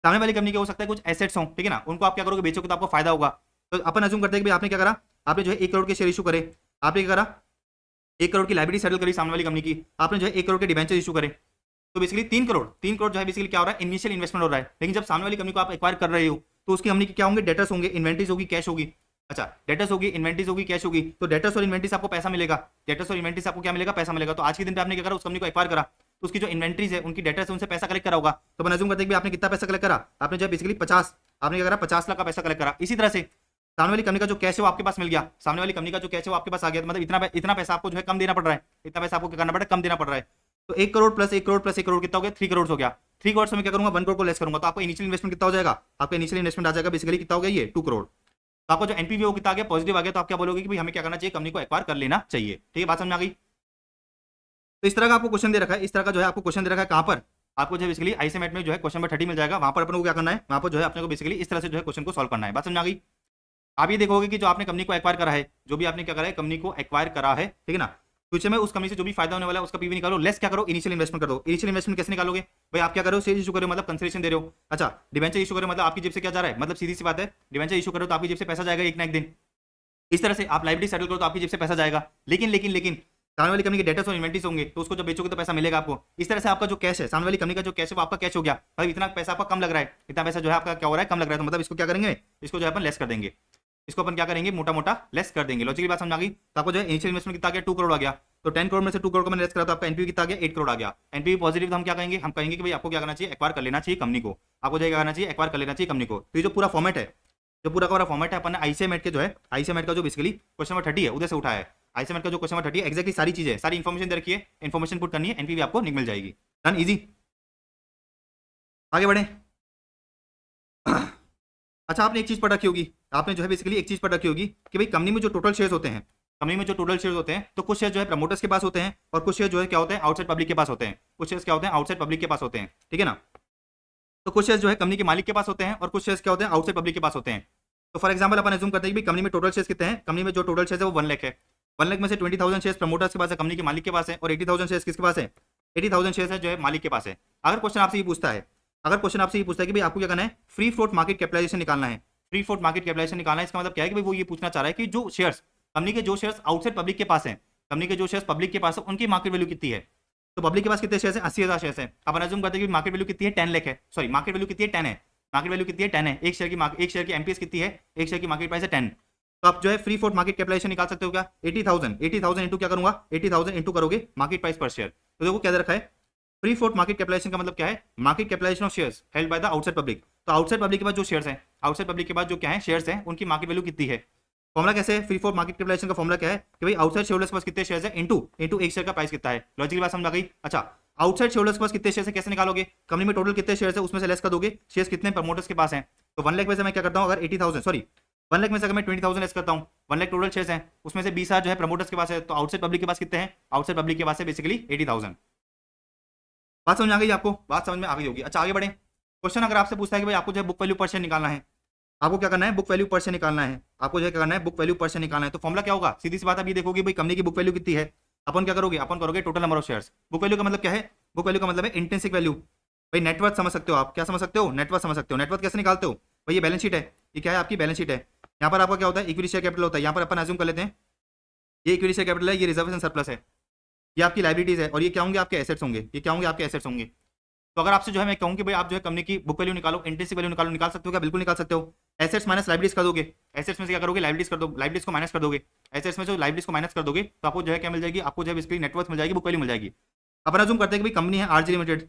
सामने वाली कंपनी के हो सकता है कुछ एसेट्स हो, ठीक है ना, उनको आप क्या करोगे, बेचोगे तो आपको फायदा होगा। तो अपन अज्यूम करते हैं कि भाई आपने क्या करा, आपने जो है 1 करोड़ के शेयर इशू करे, आपने क्या करा, 1 करोड़ की लायबिलिटी सेटल करी सामने वाली कंपनी की, आपने जो है 1 करोड़ के डिबेंचर इशू करे। तो बेसिकली 3 करोड़ जो है बेसिकली क्या हो रहा है, इनिशियल इन्वेस्टमेंट हो रहा है। लेकिन जब सामने वाली कंपनी को आप एक्वायर कर रहे हो तो उसकी कंपनी के क्या होंगे, डेटर्स होंगे, इन्वेंट्रीज होगी, कैश होगी। अच्छा, डेटर्स होगी, इन्वेंट्रीज होगी, कैश होगी। तो डेटर्स और इन्वेंट्री से आपको पैसा मिलेगा, डेटर्स और इन्वेंट्री से आपको क्या मिलेगा, पैसा मिलेगा। तो आज के दिन पे आपने क्या करा, उस कंपनी को एक्वायर करा, तो उसकी जो इन्वेंट्रीज है, उनकी डेटर्स है, उनसे पैसा कलेक्ट करा होगा। तो अपन अज्यूम करते हैं कि आपने कितना पैसा कलेक्ट करा, आपने जो बेसिकली 50, आपने क्या करा, 50 लाख का पैसा कलेक्ट करा। इसी तरह से सामने वाली कंपनी का जो कैश है वो आपके पास मिल गया, सामने वाली कंपनी का जो कैश है वो आपके पास आ गया। तो मतलब इतना पैसा आपको जो है कम देना पड़ रहा है, इतना पैसा आपको क्या करना पड़ रहा है, कम देना पड़ रहा है। तो 1 करोड़ प्लस 1 करोड़ प्लस 1 करोड़ कितना हो गया, 3 करोड़ हो गया। 3 करोड़ से मैं क्या करूंगा, 1 करोड़ को लेस करूंगा, तो आपका इनिशियल इन्वेस्टमेंट कितना हो जाएगा, आपका इनिशियल इन्वेस्टमेंट आ जाएगा बेसिकली कितना हो गया, ये 2 करोड़। तो आपको जो एनपीवी कितना आ गया, पॉजिटिव आ गया। तो आप क्या बोलोगे कि भाई हमें क्या करना चाहिए, कंपनी को एक्वायर कर लेना चाहिए। ठीक है, बात समझ आ गई। तो इस तरह का आपको क्वेश्चन दे रखा है, इस तरह का जो है आपको क्वेश्चन दे रखा है, कहां पर आपको जो बेसिकली आईसीएमएट में जो है क्वेश्चन नंबर 30 मिल जाएगा। वहां पर अपन को क्या करना है, वहां पर जो है अपने को बेसिकली इस तरह से जो है क्वेश्चन को सॉल्व करना है। बात समझ आ गई। आप ये देखोगे कि जो आपने कंपनी को एक्वायर करा है, जो भी आपने क्या करा है, कंपनी को एक्वायर करा है, ठीक है ना, फ्यूचर में उस कंपनी से जो भी फायदा होने वाला है उसका पीवी निकालो, लेस क्या करो, इनिशियल इन्वेस्टमेंट कर दो। इनिशियल इन्वेस्टमेंट कैसे निकालोगे, भाई आप क्या करो, शेयर इशू करो, मतलब कंसिडरेशन दे रहे हो। अच्छा, डिबेंचर इशू करो, मतलब आपकी जेब से क्या जा रहा है, मतलब सीधी सी बात है, डिबेंचर इशू करो तो आपकी जेब से पैसा जाएगा एक ना एक दिन। इस तरह से आप लायबिलिटी सेटल करो तो आपकी जेब से पैसा जाएगा। लेकिन सामने वाली कंपनी के डेटर्स और इन्वेंट्रीज होंगे, तो उसको जब बेचोगे तो पैसा मिलेगा आपको। इस तरह से आपका जो कैश है, सामने वाली कंपनी का जो कैश है वो आपका कैश हो गया। भाई इतना पैसा आपका कम लग रहा है, इतना पैसा जो है आपका क्या हो रहा है, कम लग रहा है। तो मतलब इसको क्या करेंगे, इसको जो है अपन लेस कर देंगे, इसको अपन क्या करेंगे, मोटा मोटा लेस कर देंगे। लॉजिकली बात समझ आ गई। तो आपको जो है इनिशियल इन्वेस्टमेंट कितना आ गया, 2 करोड़ आ गया। तो 10 करोड़ में से 2 करोड़ को मैंने लेस करा, तो आपका एनपीवी कितना आ गया, 8 करोड़ आ गया। एनपीवी पॉजिटिव, तो हम क्या कहेंगे, हम कहेंगे कि भाई आपको क्या करना चाहिए, एक्वायर कर लेना चाहिए कंपनी को। आपको जो क्या करना चाहिए, एक्वायर कर लेना चाहिए कंपनी को। तो ये जो पूरा फॉर्मेट है, जो पूरा का पूरा फॉर्मेट है, अपन ने आईसीएमएट के जो है, आईसीएमएट का जो बेसिकली क्वेश्चन नंबर 30 है उधर से उठाया है। आईसीएमएट का जो क्वेश्चन नंबर 30 है, एक्जैक्टली सारी चीजें, सारी इन्फॉर्मेशन दे रखी है, इन्फॉर्मेशन पुट करनी है, एनपीवी आपको मिल जाएगी। Done, easy. आगे बढ़े। अच्छा, आपने एक चीज पढ़ रखी होगी, आपने जो है बेसिकली एक चीज पढ़ रखी होगी कि भाई कंपनी में जो टोटल शेयर्स होते हैं, कंपनी में जो टोटल शेयर्स होते हैं, तो कुछ शेयर जो है प्रमोटर्स के पास होते हैं और कुछ शेयर जो है क्या होते हैं, आउटसाइड पब्लिक के पास होते हैं। कुछ शेयर्स क्या होते हैं, आउटसाइड पब्लिक के पास होते हैं, ठीक है ना। तो कुछ शेयर्स जो है कंपनी के मालिक के पास होते हैं और कुछ शेयर्स क्या होते हैं, आउटसाइड पब्लिक के पास होते हैं। तो फॉर एग्जाम्पल अपन अज्यूम करते हैं कि कंपनी में टोटल शेयर्स कितने हैं, कंपनी में जो टोटल शेयर्स है वो 1 लाख है। 1 लाख में से 20,000 शेयर्स प्रमोटर्स के पास है, कंपनी के मालिक के पास है, और 80,000 शेयर्स किसके पास है, 80,000 शेयर्स है जो है मालिक के पास है। अगर क्वेश्चन आपसे ये पूछता है, अगर क्वेश्चन आपसे ये पूछता है कि भाई आपको क्या करना है, फ्री फ्लोट मार्केट कैपिटलाइजेशन निकालना है, फ्री फ्लोट मार्केट कैपिटलाइजेशन निकालना है, इसका मतलब क्या है कि भाई वो ये पूछना चाह रहा है कि जो शेयर्स कंपनी के जो शेयर्स आउटसाइड पब्लिक के पास है, कंपनी के जो शेयर्स पब्लिक के पास है उनकी मार्केट वैल्यू कितनी है। तो पब्लिक के पास कितने शेयर्स है, 80,000 शेयर्स है। अपन अज्यूम करते हैं कि मार्केट वैल्यू कितनी है, 10 लाख है, सॉरी मार्केट वैल्यू कितनी है, 10 है, मार्केट वैल्यू कितनी है, 10 है। एक शेयर की एमपीएस कितनी है, एक शेयर की मार्केट प्राइस है 10। तो आप जो है फ्री फ्लोट मार्केट कैपिटलाइजेशन निकाल सकते हो क्या, 80,000 इंटू क्या करूंगा, 80,000 इंटू करोगे मार्केट प्राइस पर शेयर। तो देखो क्या दे रखा है, फ्री फ्लोट मार्केट कैपिटलाइजेशन का मतलब क्या है, market capitalization of shares held by the outside public. तो आउटसाइड पब्लिक के पास जो शेयर्स हैं, आउटसाइड पब्लिक के पास जो क्या है शेयर्स हैं, उनकी मार्केट वैल्यू कितनी है। फॉर्मुला कैसे है, फ्री फ्लोट मार्केट कैपिटलाइजेशन का फॉर्मुला क्या है कि भाई आउटसाइड शेयरहोल्डर्स के पास कितने शेयर्स है इनटू एक शेयर का प्राइस कितना है। लॉजिकल बात समझ आ गई। अच्छा, आउटसाइड शेयरहोल्डर्स के पास कितने शेयर्स है कैसे निकालोगे, कंपनी में टोटल कितने शेयर्स है उसमें से लेस कर दोगे, शेयर्स कितने प्रमोटर्स के पास हैं। तो 1 लाख में से मैं क्या करता हूँ, अगर 80,000 सॉरी 1 लाख में से अगर मैं 20,000 लेस करता हूँ 1 लाख टोटल शेयर्स हैं, उसमें से 20,000 जो है प्रमोटर्स के पास है, तो आउटसाइड पब्लिक के पास कितने हैं? आउटसाइड पब्लिक के पास है बेसिकली 80,000। बात समझ में आ गई आपको? बात समझ में आ गई होगी। अच्छा आगे बढ़े। क्वेश्चन अगर आपसे पूछता है कि भाई आपको जो है बुक वैल्यू पर शेयर निकालना है, आपको क्या करना है? बुक वैल्यू पर शेयर निकालना है, आपको जो है क्या करना है? बुक वैल्यू पर शेयर निकालना है। तो फॉर्मुला क्या होगा? सीधी सी बात आप ये देखोगे भाई कंपनी की बुक वैल्यू कितनी है, अपन क्या करोगे? अपन करोगे total number of shares. Book value का मतलब क्या है? बुक वैल्यू का मतलब है इंट्रिंसिक वैल्यू। भाई नेटवर्थ समझ सकते हो आप, क्या समझ सकते हो? नेटवर्थ समझ सकते हो। नेटवर्थ कैसे निकालते हो भाई? ये बैलेंस शीट है, ये क्या है? आपकी बैलेंस शीट है। यहाँ पर आपका क्या होता है? इक्विटी शेयर कैपिटल होता है। यहाँ पर अपन अज्यूम कर लेते हैं ये इक्विटी शेयर कैपिटल है, ये रिजर्वेशन सरप्लस है, ये आपकी लाइबिलिटीज है, और ये क्या होंगे? आपके एसेट्स होंगे। ये क्या होंगे? आपके एसेट्स होंगे। तो अगर आपसे जो है मैं कहूँ कि भाई आप जो है कंपनी की बुक वैल्यू निकालो, इंट्रिंसिक वैल्यू निकालो, निकाल सकते हो क्या? बिल्कुल निकाल सकते हो। एसेट्स माइनस लाइबिलिटीज कर दोगे, एसेट्स में से क्या करोगे? लाइबिलिटीज कर दो, लाइबिलिटीज को माइनस कर दोगे। एसेट्स में से लाइबिलिटीज को माइनस कर दोगे तो आपको जो है क्या मिल जाएगी? आपको जो है बेसिकली नेटवर्थ मिल जाएगी, बुक वैल्यू मिल जाएगी। अपन अज्यूम करते हैं कि भाई कंपनी है आरजी लिमिटेड,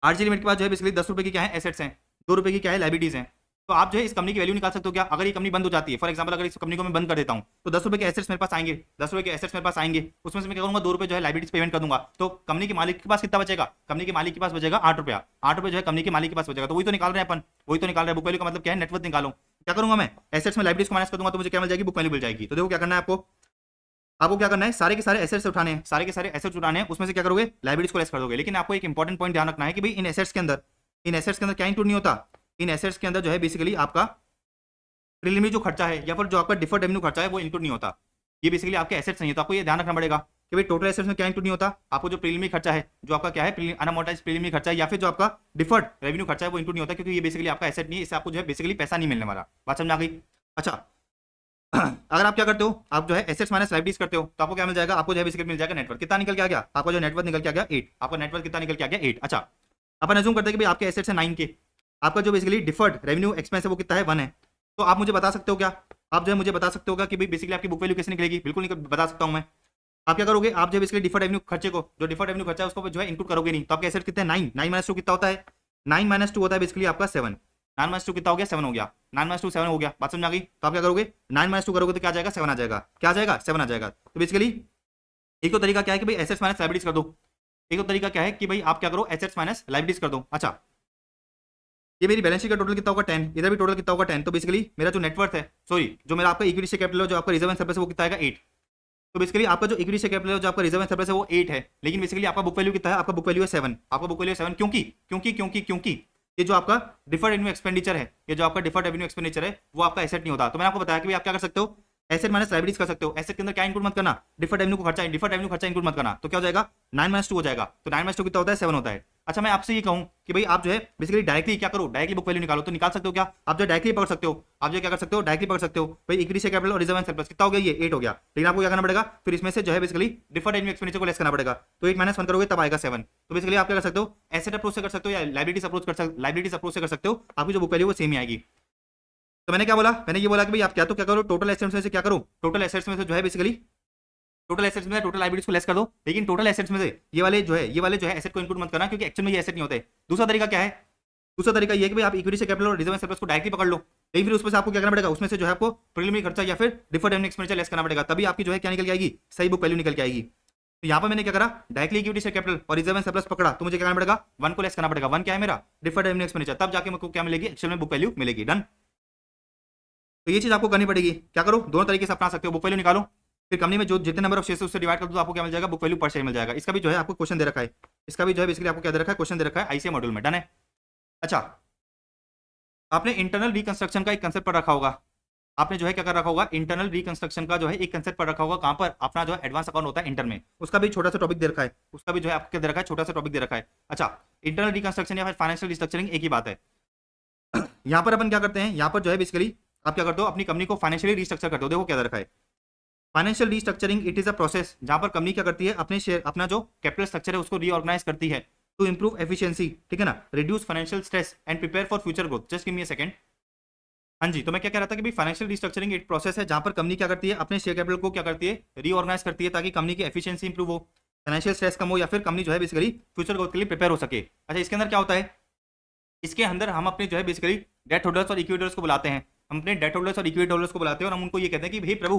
आरजी लिमिटेड के पास जो है बेसिकली 10 रुपए की क्या है? एसेट्स हैं, 2 रुपए की क्या है? लाइबिलिटीज हैं। तो आप जो है इस कंपनी की वैल्यू निकाल सकते हो क्या? अगर ये कंपनी बंद हो जाती है, फॉर एग्जांपल अगर इस कंपनी को मैं बंद कर देता हूं, तो 10 रुपए के एसेट्स मेरे पास आएंगे, 10 रुपए के एसेट्स मेरे पास आएंगे, उसमें से मैं क्या करूंगा? 2 रुपए जो है लाइबिलिटीज पेमेंट कर दूंगा। तो कंपनी के मालिक के पास कितना बचेगा? कंपनी के मालिक के पास बचेगा 8 रुपया। 8 रुपए जो है कंपनी के मालिक के पास बचेगा। तो वही तो निकाल रहे हैं अपन, वही तो निकाल रहे हैं। बुक वैल्यू का मतलब क्या है? नेटवर्थ निकालो। क्या करूंगा मैं? एसेट्स में लाइबिलिटीज को माइनस कर दूंगा तो मुझे क्या मिल जाएगी? बुक वैल्यू मिल जाएगी। तो देखो क्या करना है आपको, आपको क्या करना है? सारे के सारे एसेट्स उठाने हैं, सारे के सारे एसेट्स उठाने हैं, उसमें से क्या करोगे? लाइबिलिटीज को लेस कर दोगे। लेकिन आपको एक इंपॉर्टेंट पॉइंट ध्यान रखना है कि भाई इन एसेट्स के अंदर, इन एसेट्स के अंदर क्या इंक्लूड नहीं होता? इन एसेट्स के अंदर जो है बेसिकली आपका प्रीलिमिनरी जो खर्चा है या फिर जो आपका डिफर्ड रेवेन्यू खर्चा है वो इंक्लूड नहीं होता। ये बेसिकली आपके एसेट्स नहीं है। तो आपको ये ध्यान रखना पड़ेगा कि भाई टोटल एसेट्स में क्या इंक्लूड नहीं होता? आपको जो प्रीलिमिनरी खर्चा है, जो आपका क्या है अनअमोर्टाइज्ड प्रीलिमिनरी खर्चा है, या फिर जो आपका डिफर्ड रेवेन्यू खर्चा है वो इंक्लूड नहीं होता, क्योंकि ये बेसिकली आपका एसेट नहीं है, इससे आपको जो है बेसिकली पैसा नहीं मिलने वाला। बात समझ आ गई? अच्छा अगर आप क्या करते हो, आप जो है एसेट्स माइनस लाइबिलिटीज करते हो तो आपको क्या मिल जाएगा? आपको जो है बेसिकली मिल जाएगा नेटवर्थ। कितना निकल के आ गया? आपका जो नेटवर्थ निकल के आ गया 8। आपका नेटवर्थ कितना निकल के आ गया? 8। अच्छा अपन अज्यूम करते हैं कि भाई आपके एसेट्स है 9 के, आपका जो बेसिकली डिफर्ड रेवेन्यू एक्सपेंस है वो कितना है? 1 है। तो आप मुझे बता सकते हो क्या? आप जो है मुझे बता सकते हो क्या कि भाई बेसिकली आपकी बुक वैल्यू कैसे निकलेगी? बिल्कुल बता सकता हूं मैं। आप क्या करोगे? आप जो बेसिकली डिफर्ड रेवेन्यू खर्चे को, जो डिफर्ड रेवेन्यू खर्चा है उसको जो है इंक्लूड करोगे नहीं। तो आपके एसेट कितने? 9। 9 माइनस 2 कितना होता है? 9 माइनस 2 होता है बेसिकली आपका 7। 9 माइनस 2 कितना हो गया? 7 हो गया। 9 माइनस 2 7 हो गया। बात समझ आ गई? तो आप क्या करोगे? 9 माइनस 2 करोगे तो क्या आ जाएगा? 7 आ जाएगा। क्या आ जाएगा? 7 आ जाएगा। तो बेसिकली एक तो तरीका क्या है कि भाई एसेट्स माइनस लाइबिलिटीज कर दो, एक तो तरीका क्या है कि भाई आप क्या करो? एसेट्स माइनस लाइबिलिटीज कर दो। अच्छा ये मेरी बैलेंस शीट का टोटल कितना होगा? 10। इधर भी टोटल कितना होगा? 10। तो बेसिकली मेरा जो नेटवर्थ है, सॉरी जो मेरा आपका इक्विटी शेयर कैपिटल है, जो आपका रिजर्व एंड सरप्लस है वो कितना आएगा? 8। तो बेसिकली आपका जो इक्विटी शेयर कैपिटल है, जो आपका रिजर्व एंड सरप्लस है वो 8 है, लेकिन बेसिकली आपका बुक वैल्यू कितना है? आपका बुक वैल्यू है 7। आपका बुक वैल्यू है 7 क्योंकि क्योंकि क्योंकि क्योंकि ये जो आपका डिफर्ड रेवेन्यू एक्सपेंडिचर है, ये जो आपका डिफर्ड रेवेन्यू एक्सपेंडिचर है वो आपका एसेट नहीं होता। तो मैंने आपको बताया कि भाई आप क्या कर सकते हो? एसेट माइनस लाइबिलिटीज कर सकते हो। एसेट के अंदर क्या इंक्लूड मत करना? डिफर्ड रेवेन्यू को खर्चा, डिफर्ड रेवेन्यू खर्चा इंक्लूड मत करना। तो क्या हो जाएगा? 9 माइनस 2 हो जाएगा। तो 9 माइनस 2 कितना होता है? 7 होता है। अच्छा मैं आपसे ये कहूं कि भाई आप जो है बेसिकली डायरेक्टली क्या करो? डायरेक्टली बुक वैल्यू निकालो। तो निकाल सकते हो क्या? आप जो डायरेक्टली पकड़ सकते हो, आप जो क्या कर सकते हो? डायरेक्टली पकड़ सकते हो। भाई इक्विटी शेयर कैपिटल और रिजर्व एंड सरप्लस कितना हो गया? ये 8 हो गया। लेकिन आपको क्या करना पड़ेगा? फिर इसमें से जो है बेसिकली डिफर्ड रेवेन्यू एक्सपेंडिचर को लेस करना पड़ेगा। तो 8 माइनस 1 करोगे तब आएगा 7। तो बेसिकली आप क्या कर सकते हो? एसेट अप्रोच से कर सकते हो या लाइबिलिटीज अप्रोच से कर सकते हो। आपकी जो बुक वैल्यू वो सेम ही आएगी। तो मैंने क्या बोला? मैंने ये बोला कि भाई आप क्या तो क्या करो? टोटल एसेट्स में से क्या करो? टोटल एसेट्स में से जो है बेसिकली टोटल एसेट्स में टोटल लायबिलिटीज को लेस कर दो। लेकिन टोटल एसेट्स में से ये वाले जो है एसेट को इंक्लूड मत करना, क्योंकि एक्चुअल में ये एसेट नहीं होते। दूसरा तरीका क्या है? दूसरा तरीका ये है कि भाई आप इक्विटी से कैपिटल और रिजर्व एंड सरप्लस को डायरेक्टली पकड़ लो, लेकिन फिर उसमें से आपको क्या करना पड़ेगा? उसमें से जो है आपको प्रीलिमिनरी खर्चा या फिर डिफर्ड रेवेन्यू एक्सपेंडिचर लेस करना पड़ेगा, तभी आपकी जो है क्या निकल के आएगी? सही बुक वैल्यू निकल के आएगी। तो यहाँ पर मैंने क्या करा? डायरेक्टली इक्विटी से कैपिटल और रिजर्व एंड सरप्लस पकड़ा, तो मुझे क्या करना पड़ेगा? 1 को लेस करना पड़ेगा। 1 क्या है मेरा? Deferred revenue expenditure. तब जाके मुझको क्या मिलेगी? एक्चुअल में बुक वैल्यू मिलेगी। डन। तो ये चीज आपको करनी पड़ेगी। क्या करो? दोनों तरीके से अपना सकते हो। बुक वैल्यू निकालो, फिर कंपनी में जो जितने नंबर ऑफ शेयर्स उससे डिवाइड कर दो, आपको क्या मिल जाएगा? बुक वैल्यू पर शेयर मिल जाएगा। इसका भी जो है आपको क्वेश्चन दे रखा है, इसका भी जो है बेसिकली आपको क्या दे रखा है? क्वेश्चन दे रखा है आईसीए मॉड्यूल में। डन है। अच्छा आपने इंटरनल रिकंस्ट्रक्शन का एक कंसेप्ट पढ़ रखा होगा, आपने जो है क्या कर रखा होगा? इंटरनल रिकंस्ट्रक्शन का जो है एक कंसेप्ट पढ़ रखा होगा। कहां पर? अपना जो है एडवांस अकाउंट होता है इंटर में, उसका भी छोटा सा टॉपिक दे रखा है, उसका भी जो है आपको दे रखा है, छोटा सा टॉपिक दे रखा है। अच्छा इंटरनल रिकंस्ट्रक्शन या फिर फाइनेंशियल रिस्ट्रक्चरिंग एक ही बात है। यहाँ पर अपन क्या करते हैं? यहाँ पर जो है बेसिकली आप क्या करते हो? अपनी कंपनी को फाइनेंशियली रिस्ट्रक्चर करते हो। देखो क्या दे रखा है? Financial restructuring it is a process जहां पर कंपनी क्या करती है? अपने शेयर, अपना जो कैपिटल स्ट्रक्चर है उसको रीऑर्गेनाइज करती है टू इंप्रूव एफिशिएंसी, ठीक है ना, reduce financial stress and prepare for future growth. Just give me a second. हाँ जी, तो मैं क्या कह रहा था कि भाई फाइनेंशियल रिस्ट्रक्चरिंग एक प्रोसेस है जहां पर कंपनी क्या करती है? अपने शेयर कैपिटल को क्या करती है? रीऑर्गेनाइज करती है, ताकि कंपनी की एफिशिएंसी इंप्रूव हो, फाइनेंशियल स्ट्रेस कम हो, या फिर कंपनी जो है बेसिकली फ्यूचर ग्रोथ के लिए प्रिपेयर हो सके। अच्छा इसके अंदर क्या होता है? इसके अंदर हम अपने जो है बेसिकली डेट होल्डर्स और इक्विटी होल्डर्स को बुलाते हैं। हम अपने डेट होल्डर्स और इक्विटी होल्डर्स को बुलाते हैं और हम उनको ये कहते हैं कि हे प्रभु,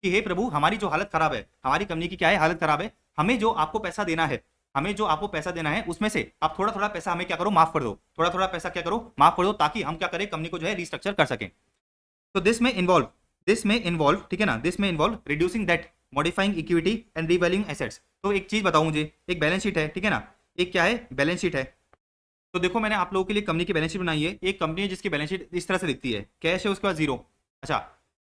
कि हे प्रभु हमारी जो हालत खराब है, हमारी कंपनी की क्या है? हालत खराब है, हमें जो आपको पैसा देना है, हमें जो आपको पैसा देना है उसमें से आप थोड़ा थोड़ा पैसा हमें क्या करो? माफ कर दो। थोड़ा थोड़ा पैसा क्या करो? माफ कर दो, ताकि हम क्या करें? कंपनी को जो है रिस्ट्रक्चर कर सकें। तो दिस में इन्वॉल्व दिस में इन्वॉल्व, ठीक है ना, दिस में involve reducing debt, modifying equity and revaluing assets. तो एक चीज बताओ मुझे, एक बैलेंस शीट है, ठीक है ना, एक क्या है, बैलेंस शीट है। तो देखो मैंने आप लोगों के लिए कंपनी की बैलेंस शीट बनाई है। एक कंपनी है जिसकी बैलेंस शीट इस तरह से दिखती है, कैश है उसके बाद जीरो। अच्छा,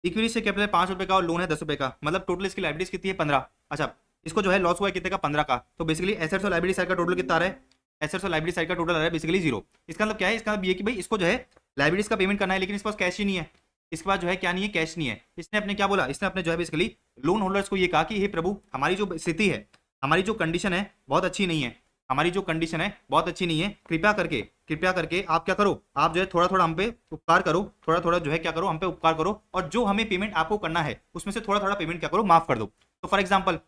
इक्विटी से कैपिटल 5 रुपए का और लोन है 10 रुपए का, मतलब टोटल इसकी लाइबिलिटीज कितनी है 15। अच्छा, इसको जो है लॉस हुआ है कितने का, 15 का। तो बेसिकली एसेट्स और लाइबिलिटी साइड का टोटल कितना आ रहा है, एसेट्स और लाइबिलिटी साइड का टोटल आ रहा है बेसिकली जीरो। इसका मतलब क्या है, इसका मतलब ये कि भाई इसको जो है लाइबिलिटीज का पेमेंट करना है, लेकिन इसके पास कैश ही नहीं है। इसके बाद जो है क्या नहीं है, कैश नहीं है। इसने अपने क्या बोला, इसने अपने जो है बेसिकली लोन होल्डर्स को ये कहा कि हे प्रभु, हमारी जो स्थिति है, हमारी जो कंडीशन है बहुत अच्छी नहीं है, हमारी जो कंडीशन है बहुत अच्छी नहीं है, कृपया करके आप क्या करो, आप जो है थोड़ा थोड़ा हम पे उपकार करो, थोड़ा थोड़ा जो है क्या करो, हम पे उपकार करो, और जो हमें पेमेंट आपको करना है उसमें से थोड़ा थोड़ा पेमेंट क्या करो, माफ कर दो। तो फॉर एग्जाम्पल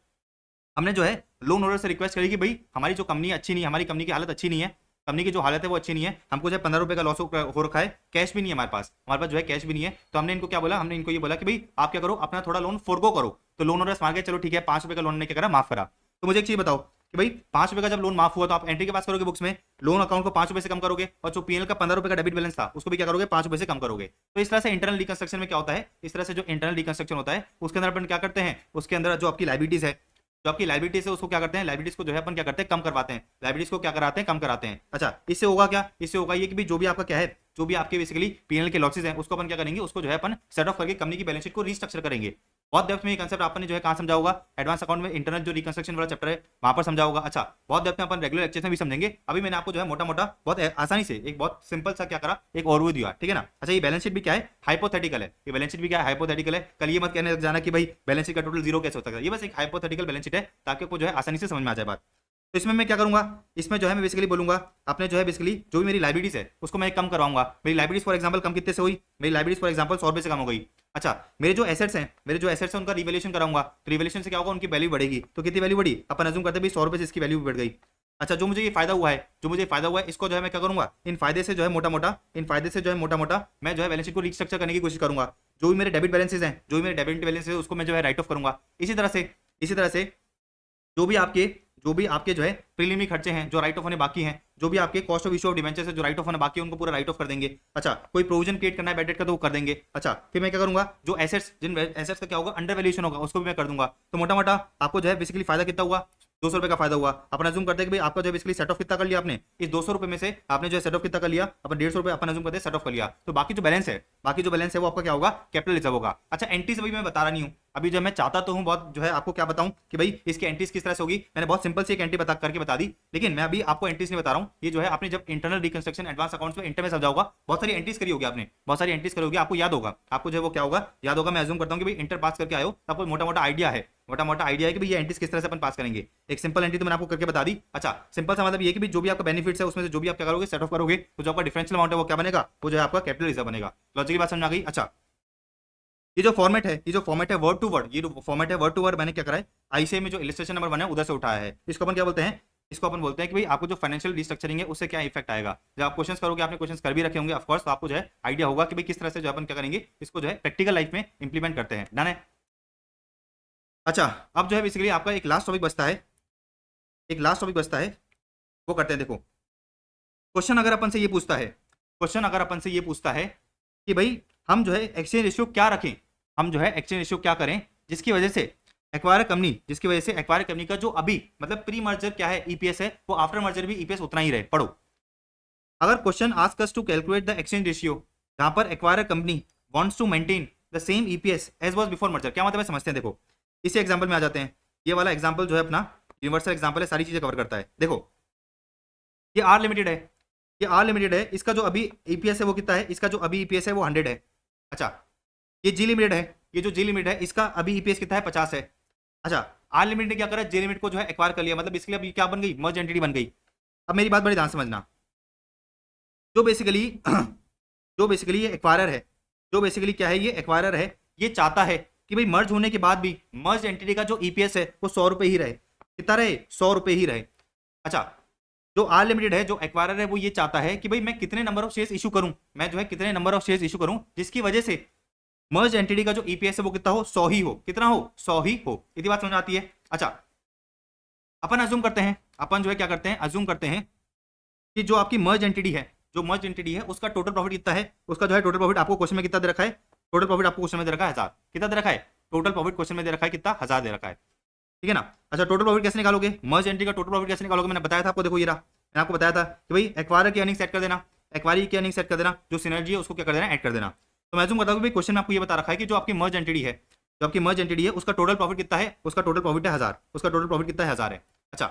हमने जो है लोन होल्डर से रिक्वेस्ट करी कि भाई हमारी जो कंपनी अच्छी नहीं है, हमारी कंपनी की हालत अच्छी नहीं है, कंपनी की जो हालत है वो अच्छी नहीं है, हमको जो है 15 रुपए का लॉस हो रखा है, कैश भी नहीं है हमारे पास जो है कैश भी नहीं है। तो हमने इनको क्या बोला, हमने इनको ये बोला कि भाई आप क्या करो, अपना थोड़ा लोन फोरगो करो। तो लोन होल्डर्स मान के चलो ठीक है, 5 रुपए का लोन ने क्या करा, माफ करा। तो मुझे एक चीज बताओ कि भाई 5 रुपए का जब लोन माफ हुआ तो आप एंट्री के पास करोगे बुक्स में, लोन अकाउंट को 5 रुपए से कम करोगे, और जो पीएल का 15 रुपए का डेबिट बैलेंस था उसको भी क्या करोगे, 5 रुपए से कम करोगे। तो इस तरह से इंटरनल रिकंस्ट्रक्शन में क्या होता है, इस तरह से जो इंटरनल रिकंस्ट्रक्शन होता है उसके अंदर अपन क्या करते हैं, उसके अंदर जो आपकी लाइबिलिटीज है, जो आपकी लाइबिलिटीज है उसको क्या करते हैं, लाइबिलिटीज को जो है अपन क्या करते हैं, कम करवाते हैं, लाइबिलिटीज को क्या कराते हैं, कम कराते हैं। अच्छा, इससे होगा क्या, इससे होगा ये कि जो भी आपका क्या है, जो भी आपके बेसिकली पीएनएल के लॉसेस हैं उसको अपन क्या करेंगे, उसको जो है अपन सेट ऑफ करके कंपनी की बैलेंस शीट को रीस्ट्रक्चर करेंगे। बहुत डेप्थ में ये कंसेप्ट आपने जो है कहां समझा होगा, एडवांस अकाउंट में इंटरनल जो रिकंस्ट्रक्शन वाला चैप्टर है वहां पर समझा होगा। अच्छा, बहुत डेप्थ में अपन रेगुलर लेक्चर में भी समझेंगे। अभी मैंने आपको जो है मोटा मोटा बहुत आसानी से एक बहुत सिंपल सा क्या करा, एक ओवरव्यू दिया, ठीक है ना। अच्छा, ये बैलेंस शीट भी क्या है, हाइपोथेटिकल है, ये बैलेंस शीट भी क्या है, हाइपोथेटिकल है। कल ये मत कहने लग जाना कि भाई बैलेंस शीट का टोटल जीरो कैसे होता है, ये बस एक हाइपोथेटिकल बैलेंस शीट है ताकि आपको जो है आसानी से समझ में आ जाए बात। तो इसमें मैं क्या करूंगा, इसमें जो है मैं बेसिकली बोलूंगा आपने जो है बेसिकली जो भी मेरी लाइबिलिटीज है उसको मैं कम करवाऊंगा। मेरी लाइबिलिटीज फॉर एग्जांपल कम कितने से हुई, मेरी लाइबिलिटीज फॉर एग्जांपल 100 रुपए से कम हो गई। अच्छा, मेरे जो एसेट्स हैं उनका रिवैल्यूएशन कराऊंगा, तो रिवैल्यूएशन से क्या होगा, उनकी वैल्यू बढ़ेगी। तो कितनी वैल्यू बढ़ी, अपन अज्यूम करते हैं 100 रुपए से इसकी वैल्यू बढ़ गई। अच्छा, जो मुझे ये फायदा हुआ है इसको जो है मैं क्या करूंगा, इन फायदे से जो है मोटा मोटा मैं जो है बैलेंस शीट को रिस्ट्रक्चर करने की कोशिश करूंगा। जो भी मेरे डेबिट बैलेंसेज हैं, जो भी मेरे डेबिट बैलेंस है उसको मैं जो है राइट ऑफ करूंगा। इसी तरह से जो भी आपके जो है प्रीलिमिनरी खर्चे हैं जो राइट ऑफ होने बाकी हैं, जो भी आपके cost of issue of debenture से जो राइट ऑफ होने बाकी है उनको पूरा राइट ऑफ कर देंगे। अच्छा, कोई प्रोविजन क्रिएट करना है बैड डेट का तो वो कर देंगे। अच्छा, फिर मैं क्या करूंगा, जो एसेट्स जिन एसेट्स का क्या होगा, अंडर वैल्यूएशन होगा, उसको भी मैं कर दूंगा। तो मोटा मोटा आपको जो है बेसिकली फायदा कितना हुआ, 200 रुपए का फायदा हुआ। अपन अज्यूम करते हैं कि भाई आपका जो बेसिकली सेट ऑफ कितना कर लिया आपने, इस 200 रुपए में से आपने जो है सेट ऑफ कितना कर लिया, अपन 150 रुपए अपन अज्यूम करते हैं सेट ऑफ कर लिया। तो बाकी जो बैलेंस है वो आपका क्या होगा, कैपिटल रिजर्व होगा। अच्छा, एंट्रीज अभी मैं बता रहा नहीं हूँ, अभी जब मैं चाहता तो हूँ बहुत जो है आपको क्या बताऊं कि भाई इसकी एंट्रीज किस तरह से होगी, मैंने बहुत सिंपल सी एक एंट्री बता दी, लेकिन मैं अभी आपको एंट्रीज नहीं बता रहा हूँ। ये जो है आपने जब इंटरनल रिकंस्ट्रक्शन एडवांस अकाउंट्स में इंटर में समझा होगा, बहुत सारी एंट्रीज करी होगी आपने, बहुत सारी एंट्रीज करी होगी, आपको याद होगा, आपको जो है वो क्या होगा, याद होगा। मैं अज्यूम करता हूँ कि भाई इंटर पास करके आयो, तो आपको मोटा मोटा आइडिया है कि भाई ये एंट्रीज किस तरह से अपन पास करेंगे। एक सिंपल एंट्री तो मैंने आपको करके बता दी। अच्छा, सिंपल सा मतलब ये कि जो भी आपका बेनिफिट्स है उसमें से जो भी आप क्या करोगे, सेट ऑफ करोगे, तो जो आपका डिफरेंशियल अमाउंट है वो क्या बनेगा, वो जो है आपका कैपिटल रिजर्व बनेगा। लॉजिक की बात समझ आ गई। अच्छा, ये जो फॉर्मेट है वर्ड टू वर्ड, ये जो फॉर्मेट है वर्ड टू वर्ड मैंने क्या करा है, आईसीआई में जो इलस्ट्रेशन नंबर 1 है उधर से उठाया है। इसको अपन क्या बोलते हैं, इसको अपन बोलते हैं कि भाई आपको जो फाइनेंशियल रिस्ट्रक्चरिंग है उससे क्या इफेक्ट आएगा। जब आप क्वेश्चन करोगे, आपने क्वेश्चन कर भी रखे होंगे ऑफकोर्स, तो आपको जो है आइडिया होगा कि भाई किस तरह से जो अपन क्या करेंगे, इसको जो है प्रैक्टिकल लाइफ में इंप्लीमेंट करते हैं। डन है। अच्छा, अब जो है बेसिकली आपका एक लास्ट टॉपिक बचता है, वो करते हैं। देखो, क्वेश्चन अगर अपन से ये पूछता है कि भाई हम जो है एक्सचेंज रेशियो क्या रखें, हम जो है एक्सचेंज रेशियो क्या करें जिसकी वजह से एक्वायर कंपनी का जो अभी मतलब प्री मर्जर क्या है ईपीएस है, वो आफ्टर मर्जर भी ईपीएस उतना ही रहे। पढ़ो, अगर question ask us to calculate the exchange ratio जहां पर acquire company wants to maintain the same EPS as was before merger, क्या मतलब है समझते हैं। देखो, इसी एग्जांपल में आ जाते हैं। ये वाला एग्जांपल जो है अपना यूनिवर्सल एग्जांपल है, सारी चीजें कवर करता है। देखो, ये आर लिमिटेड है, इसका जो अभी ईपीएस है वो कितना है, इसका जो अभी ईपीएस है वो 100 है। अच्छा, ये जी लिमिटेड है, ये जो जी लिमिटेड है इसका अभी ईपीएस कितना है, 50 है। अच्छा, आर लिमिटेड ने क्या करा, जे लिमिट को जो है एक्वायर कर लिया, मतलब इसके लिए अभी क्या बन गई, मर्ज एंटिटी बन गई। अब मेरी बात बड़ी ध्यान समझना, जो बेसिकली ये एक्वायरर है, जो बेसिकली क्या है, ये एक्वायरर है, ये चाहता है कि भाई मर्ज होने के बाद भी मर्ज एंटिटी का जो ईपीएस है वो 100 रुपए ही रहे। कितना रहे, 100 रुपए ही रहे। अच्छा, जो आर लिमिटेड है, जो एक्वायरर है, वो ये चाहता है कि भाई मैं कितने नंबर ऑफ शेयर्स इशू करूं, जिसकी वजह से मर्ज एंटिटी का जो ईपीएस है वो कितना हो, 100 ही हो। कितना हो, 100 ही हो। इतनी बात समझ आती है। अच्छा, अपन अज्यूम करते हैं, अपन जो है क्या करते हैं, अज्यूम करते हैं कि जो आपकी मर्ज एंटिटी है, उसका टोटल प्रॉफिट कितना है, उसका जो है टोटल प्रॉफिट आपको क्वेश्चन में कितना दे रखा है, टोटल प्रॉफिट आपको क्वेश्चन में दे रखा है 1000, कितना दे रखा है टोटल प्रॉफिट क्वेश्चन में दे रखा है कितना 1000 दे रखा है, ठीक है ना। अच्छा टोटल प्रॉफिट कैसे निकालोगे, मर्ज एंट्री का टोटल प्रॉफिट कैसे निकालोगे, मैंने बताया था आपको, देखो ये रहा, मैंने आपको बताया था कि भाई एक्वायरर की अर्निंग सेट कर देना, एक्वायरी की अर्निंग सेट कर देना, जो सिनर्जी है उसको क्या कर देना ऐड कर देना। तो मैं बताऊँ भाई क्वेश्चन में आपको ये बता रखा है कि जो आपकी मर्ज एंटिटी है, जो आपकी मर्ज एंटिटी है उसका टोटल प्रॉफिट कितना है, उसका टोटल प्रॉफिट है 1000, उसका टोटल प्रॉफिट कितना है 1000 है। अच्छा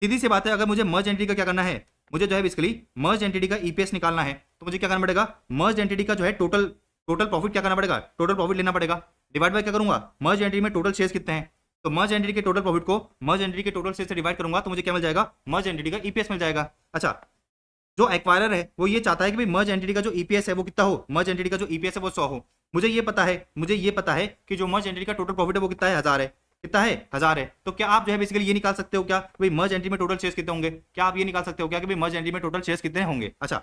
सीधी सी बात है, अगर मुझे मर्ज एंटिटी का क्या करना है, मुझे जो है बेसिकली मर्ज एंटिटी का ईपीएस निकालना है, तो मुझे क्या करना पड़ेगा, मर्ज एंटिटी का जो है टोटल प्रॉफिट क्या करना पड़ेगा, टोटल प्रॉफिट लेना पड़ेगा, डिवाइड बाय क्या करूंगा, मर्ज एंटिटी में टोटल शेयर्स कितने हैं, तो मर्ज एंटिटी के टोटल प्रॉफिट को मर्ज एंटिटी के टोटल शेयर से डिवाइड करूंगा तो मुझे क्या मिल जाएगा, मर्ज एंटिटी का ईपीएस मिल जाएगा। अच्छा जो एक्वायरर है वो ये चाहता है कि भाई मर्ज एंटिटी का जो ईपीएस है वो कितना हो, मर्ज एंटिटी का जो ईपीएस है वो 100 हो। मुझे ये पता है कि जो मर्ज एंटिटी का टोटल प्रॉफिट है वो कितना है 1000 है, कितना है 1000 है। तो क्या आप जो है बेसिकली ये निकाल सकते हो क्या भाई मर्ज एंट्री में टोटल शेयर्स कितने होंगे, क्या आप ये निकाल सकते हो क्या कि भाई मर्ज एंट्री में टोटल शेयर्स कितने होंगे। अच्छा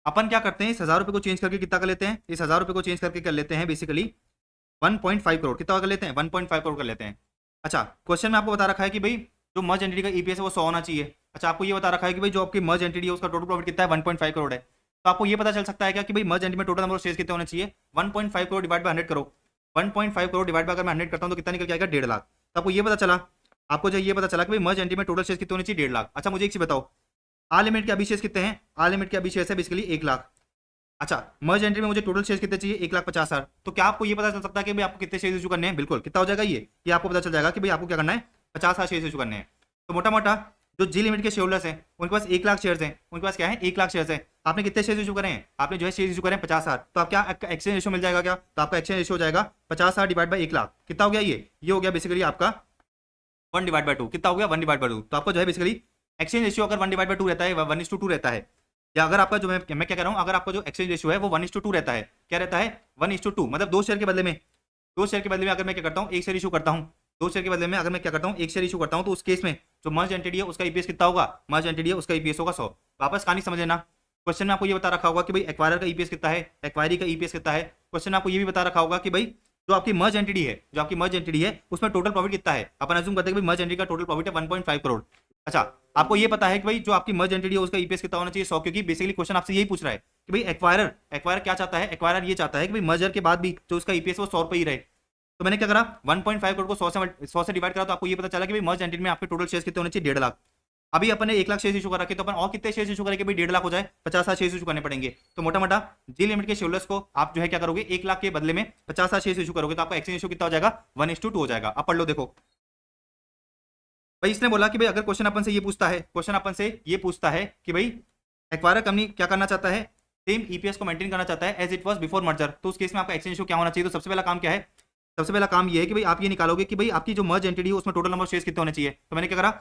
अपन क्या करते हैं, इस 1000 रुपए को चेंज करके कितना कर लेते हैं, इस 1000 रुपए को चेंज करके कर लेते हैं बेसिकली 1.5 करोड़, कितना कर लेते हैं 1.5 करोड़ कर लेते हैं। अच्छा क्वेश्चन में आपको बता रखा है कि भाई जो मर्ज एंटिटी का ईपीएस है वो 100 होना चाहिए। अच्छा आपको ये बता रखा है कि भाई जो आपकी मर्ज एंटिटी है उसका टोटल प्रॉफिट कितना है 1.5 करोड़ है। तो आपको ये पता चल सकता है क्या कि भाई मर्ज एंटिटी में टोटल नंबर ऑफ शेयर्स कितने होने चाहिए, 1.5 crore divide by 100 crore, 1.5 crore divide by अगर मैं 100 करता हूं तो कितना निकल के आएगा 1.5 लाख। तो आपको ये पता चला, आपको जो ये पता चला कि भाई मर्ज एंटिटी में टोटल शेयर्स कितने होने चाहिए 1.5 लाख। अच्छा मुझे एक चीज बताओ, आ लिमिट के अभी शेयर्स कितने हैं, आ लिमिट के अभी शेयर्स है बेसिकली 1 लाख। अच्छा मर्ज एंट्री में मुझे टोटल शेयर्स कितने चाहिए 1,50,000। तो क्या आपको ये पता चल सकता है कि भाई आपको कितने शेयर्स इशू करने हैं, बिल्कुल कितना हो जाएगा ये आपको पता चल जाएगा कि भाई आपको क्या करना है 50,000 शेयर्स इशू करने हैं। तो मोटा मोटा जो जी लिमिट के शेयर होल्डर्स हैं उनके पास 1 लाख शेयर्स हैं, उनके पास क्या है 1 लाख शेयर्स है। आपने कितने शेयर्स इशू करें हैं, आपने जो है शेयर्स इशू करें 50,000, तो आप क्या एक्सचेंज रेशियो मिल जाएगा क्या, तो आपका एक्सचेंज रेशियो हो जाएगा 50,000 डिवाइड बाई 1 लाख, कितना हो गया ये हो गया बेसिकली आपका 1/2, कितना हो गया 1/2। तो आपका जो है बेसिकली एक्सचेंज रेशियो अगर 1/2 रहता है 1:2 रहता है, या अगर आपका जो मैं क्या कह रहा हूँ, अगर आपका जो एक्सचेंज रेशियो है वो 1:2 रहता है, क्या रहता है 1:2, मतलब 2 शेयर के बदले में अगर मैं क्या करता हूँ 1 शेयर इशू करता हूँ, 2 शेयर के बदले में अगर मैं क्या करता हूँ 1 शेयर इशू करता हूँ, तो उस केस में जो मर्ज एंटिटी है उसका ईपीएस कितना होगा, मर्ज एंटिटी है उसका ईपीएस होगा 100। वापस कहानी समझ लेना, क्वेश्चन में आपको ये बता रखा होगा कि भाई एक्वायरर का ईपीएस कितना है, एक्वायरी का ईपीएस कितना है। क्वेश्चन में आपको ये भी बता रखा होगा कि भाई जो आपकी मर्ज एंटिटी है उसमें टोटल प्रॉफिट कितना है। अपन अज्यूम करते हैं कि मर्ज एंटिटी का टोटल प्रॉफिट है 1.5 करोड़। अच्छा आपको ये पता है कि भाई जो आपकी मर्ज एंटिटी है उसका ईपीएस कितना होना चाहिए 100, क्योंकि बेसिकली क्वेश्चन आपसे यही पूछ रहा है कि भाई एक्वायरर क्या चाहता है, एक्वायरर ये चाहता है कि भाई मर्जर के बाद भी जो उसका ईपीएस वो 100 रुपये ही रहे। तो मैंने क्या करा 1.5 करोड़ को 100 से डिवाइड करा, तो आपको ये पता चला कि भाई मर्ज एंटिटी में आपके टोटल शेयर्स कितने होने चाहिए 1.5 लाख। अभी अपन ने 1 लाख शेयर इशू कर रखे, तो अपन और कितने शेयर इशू करेंगे भाई 1.5 लाख हो जाए, 50,000 शेयर इशू करने पड़ेंगे। तो मोटा मोटा जी लिमिट के शेयरहोल्डर्स को आप जो है क्या करोगे 1 लाख के बदले में 50,000 शेयर इशू करोगे, तो आपका एक्सचेंज इशू कितना हो जाएगा 1:2 हो जाएगा। अब पढ़ लो देखो भाई, इसने बोला कि भाई अगर क्वेश्चन अपन से ये पूछता है कि भाई एक्वायरर कंपनी क्या करना चाहता है, सेम ईपीएस को मेंटेन करना चाहता है as it was before merger, तो उस केस में आपका एक्सचेंज इशू क्या होना चाहिए। तो सबसे पहला काम क्या है, सबसे पहला काम ये है कि भाई आप ये निकालोगे कि भाई आपकी जो मर्ज एंटिटी है उसमें टोटल नंबर शेयर्स कितने होने चाहिए। तो मैंने क्या करा,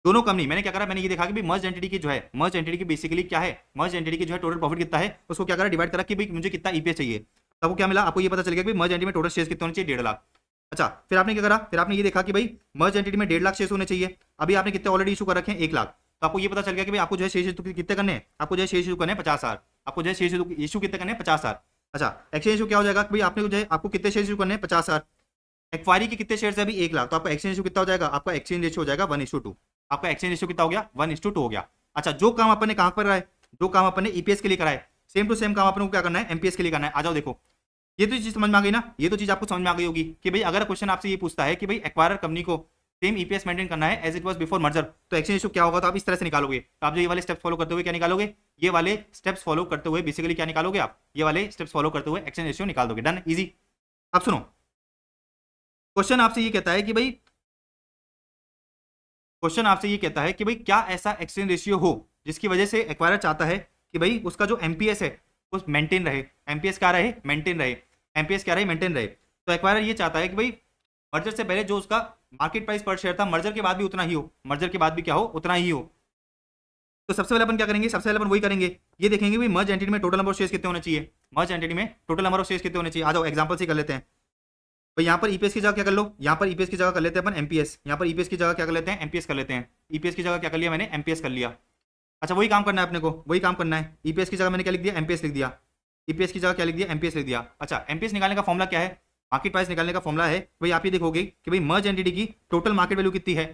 दोनों कंपनी मैंने ये देखा कि भाई मर्ज एंटिटी की जो है मर्ज एंटिटी की बेसिकली क्या है, मर्ज एंटिटी की जो है टोटल प्रॉफिट कितना है उसको क्या करा डिवाइड करा कि भाई मुझे कितना ईपीएस चाहिए। तो आपको क्या मिला, आपको ये पता चल गया कि मर्ज एंटिटी में टोटल शेयर्स कितने होने चाहिए 1.5 लाख। अच्छा फिर आपने क्या करा, फिर आपने ये देखा कि भाई मर्ज एंटिटी में 1.5 लाख शेयर्स होने चाहिए। अभी आपने कितने ऑलरेडी इशू कर रखे हैं 1 लाख, तो आपको ये पता चल गया कि भाई आपको जो है शेयर कितने करने हैं, आपको जो है शेयर इशू करने हैं 50,000, आपको जो है शेयर इशू कितने करने हैं 50,000। अच्छा एक्सचेंज इशू क्या हो जाएगा कि भाई आपने जो है आपको कितने शेयर इशू करने हैं 50,000, एक्वायरी के कितने शेयर है अभी 1 लाख, तो आपका एक्सचेंज रेशियो कितना हो जाएगा, आपका एक्सचेंज रेशियो हो जाएगा 1:2, आपका एक्सचेंज रेशियो कितना हो गया 1:2 हो गया। अच्छा जो काम अपन ने कहां पर कराए, जो काम अपन ने ईपीएस के लिए कराए, सेम टू सेम काम अपन को क्या करना है एमपीएस के लिए करना है। आ जाओ देखो, ये तो चीज समझ में आ गई ना, ये तो चीज आपको समझ में आ गई होगी कि भाई अगर क्वेश्चन आपसे ये पूछता है कि भाई एक्वायरर कंपनी को सेम ईपीएस मेंटेन करना है as it was before merger, तो एक्सचेंज रेशियो क्या होगा, तो आप इस तरह से निकालोगे। तो आप जो ये वाले स्टेप्स फॉलो करते हुए क्या निकालोगे, ये वाले स्टेप्स फॉलो करते हुए बेसिकली क्या निकालोगे आप, ये वाले स्टेप्स फॉलो करते हुए एक्सचेंज रेशियो निकाल दोगे। Done, easy. अब सुनो, क्वेश्चन आपसे ये कहता है कि भाई क्या ऐसा एक्सचेंज रेशियो हो जिसकी वजह से एक्वायरर चाहता है कि भाई उसका जो एमपीएस है वो मेंटेन रहे, एमपीएस क्या रहे मेंटेन रहे, एमपीएस क्या रहे मेंटेन रहे। तो एक्वायरर ये चाहता है कि भाई मर्जर से पहले जो उसका मार्केट प्राइस पर शेयर था मर्जर के बाद भी उतना ही हो, मर्जर के बाद भी क्या हो उतना ही हो। तो सबसे पहले अपन क्या करेंगे, सबसे पहले अपन वही करेंगे, ये देखेंगे भाई मर्ज एंटिटी में टोटल नंबर ऑफ शेयर्स कितने होने चाहिए, मर्ज एंटिटी में टोटल नंबर ऑफ शेयर्स कितने होने चाहिए। आ जाओ एग्जांपल से कर लेते हैं। तो यहाँ पर ईपीएस की जगह क्या कर लो, यहाँ पर ईपीएस की जगह कर लेते हैं अपन एमपीएस, यहाँ पर ईपीएस की जगह क्या कर लेते हैं एमपीएस कर लेते हैं। ईपीएस की जगह क्या कर लिया मैंने एमपीएस कर लिया। अच्छा वही काम करना है अपने को, वही काम करना है। ईपीएस की जगह मैंने क्या लिख दिया एमपीएस लिख दिया, ईपीएस की जगह क्या लिख दिया एमपीएस लिख दिया। अच्छा एमपीएस निकालने का फॉर्मुला क्या है, मार्केट प्राइस निकालने का फॉर्मुला है भाई आप ये देखोगे कि भाई मर्ज एंटिटी की टोटल मार्केट वैल्यू कितनी है,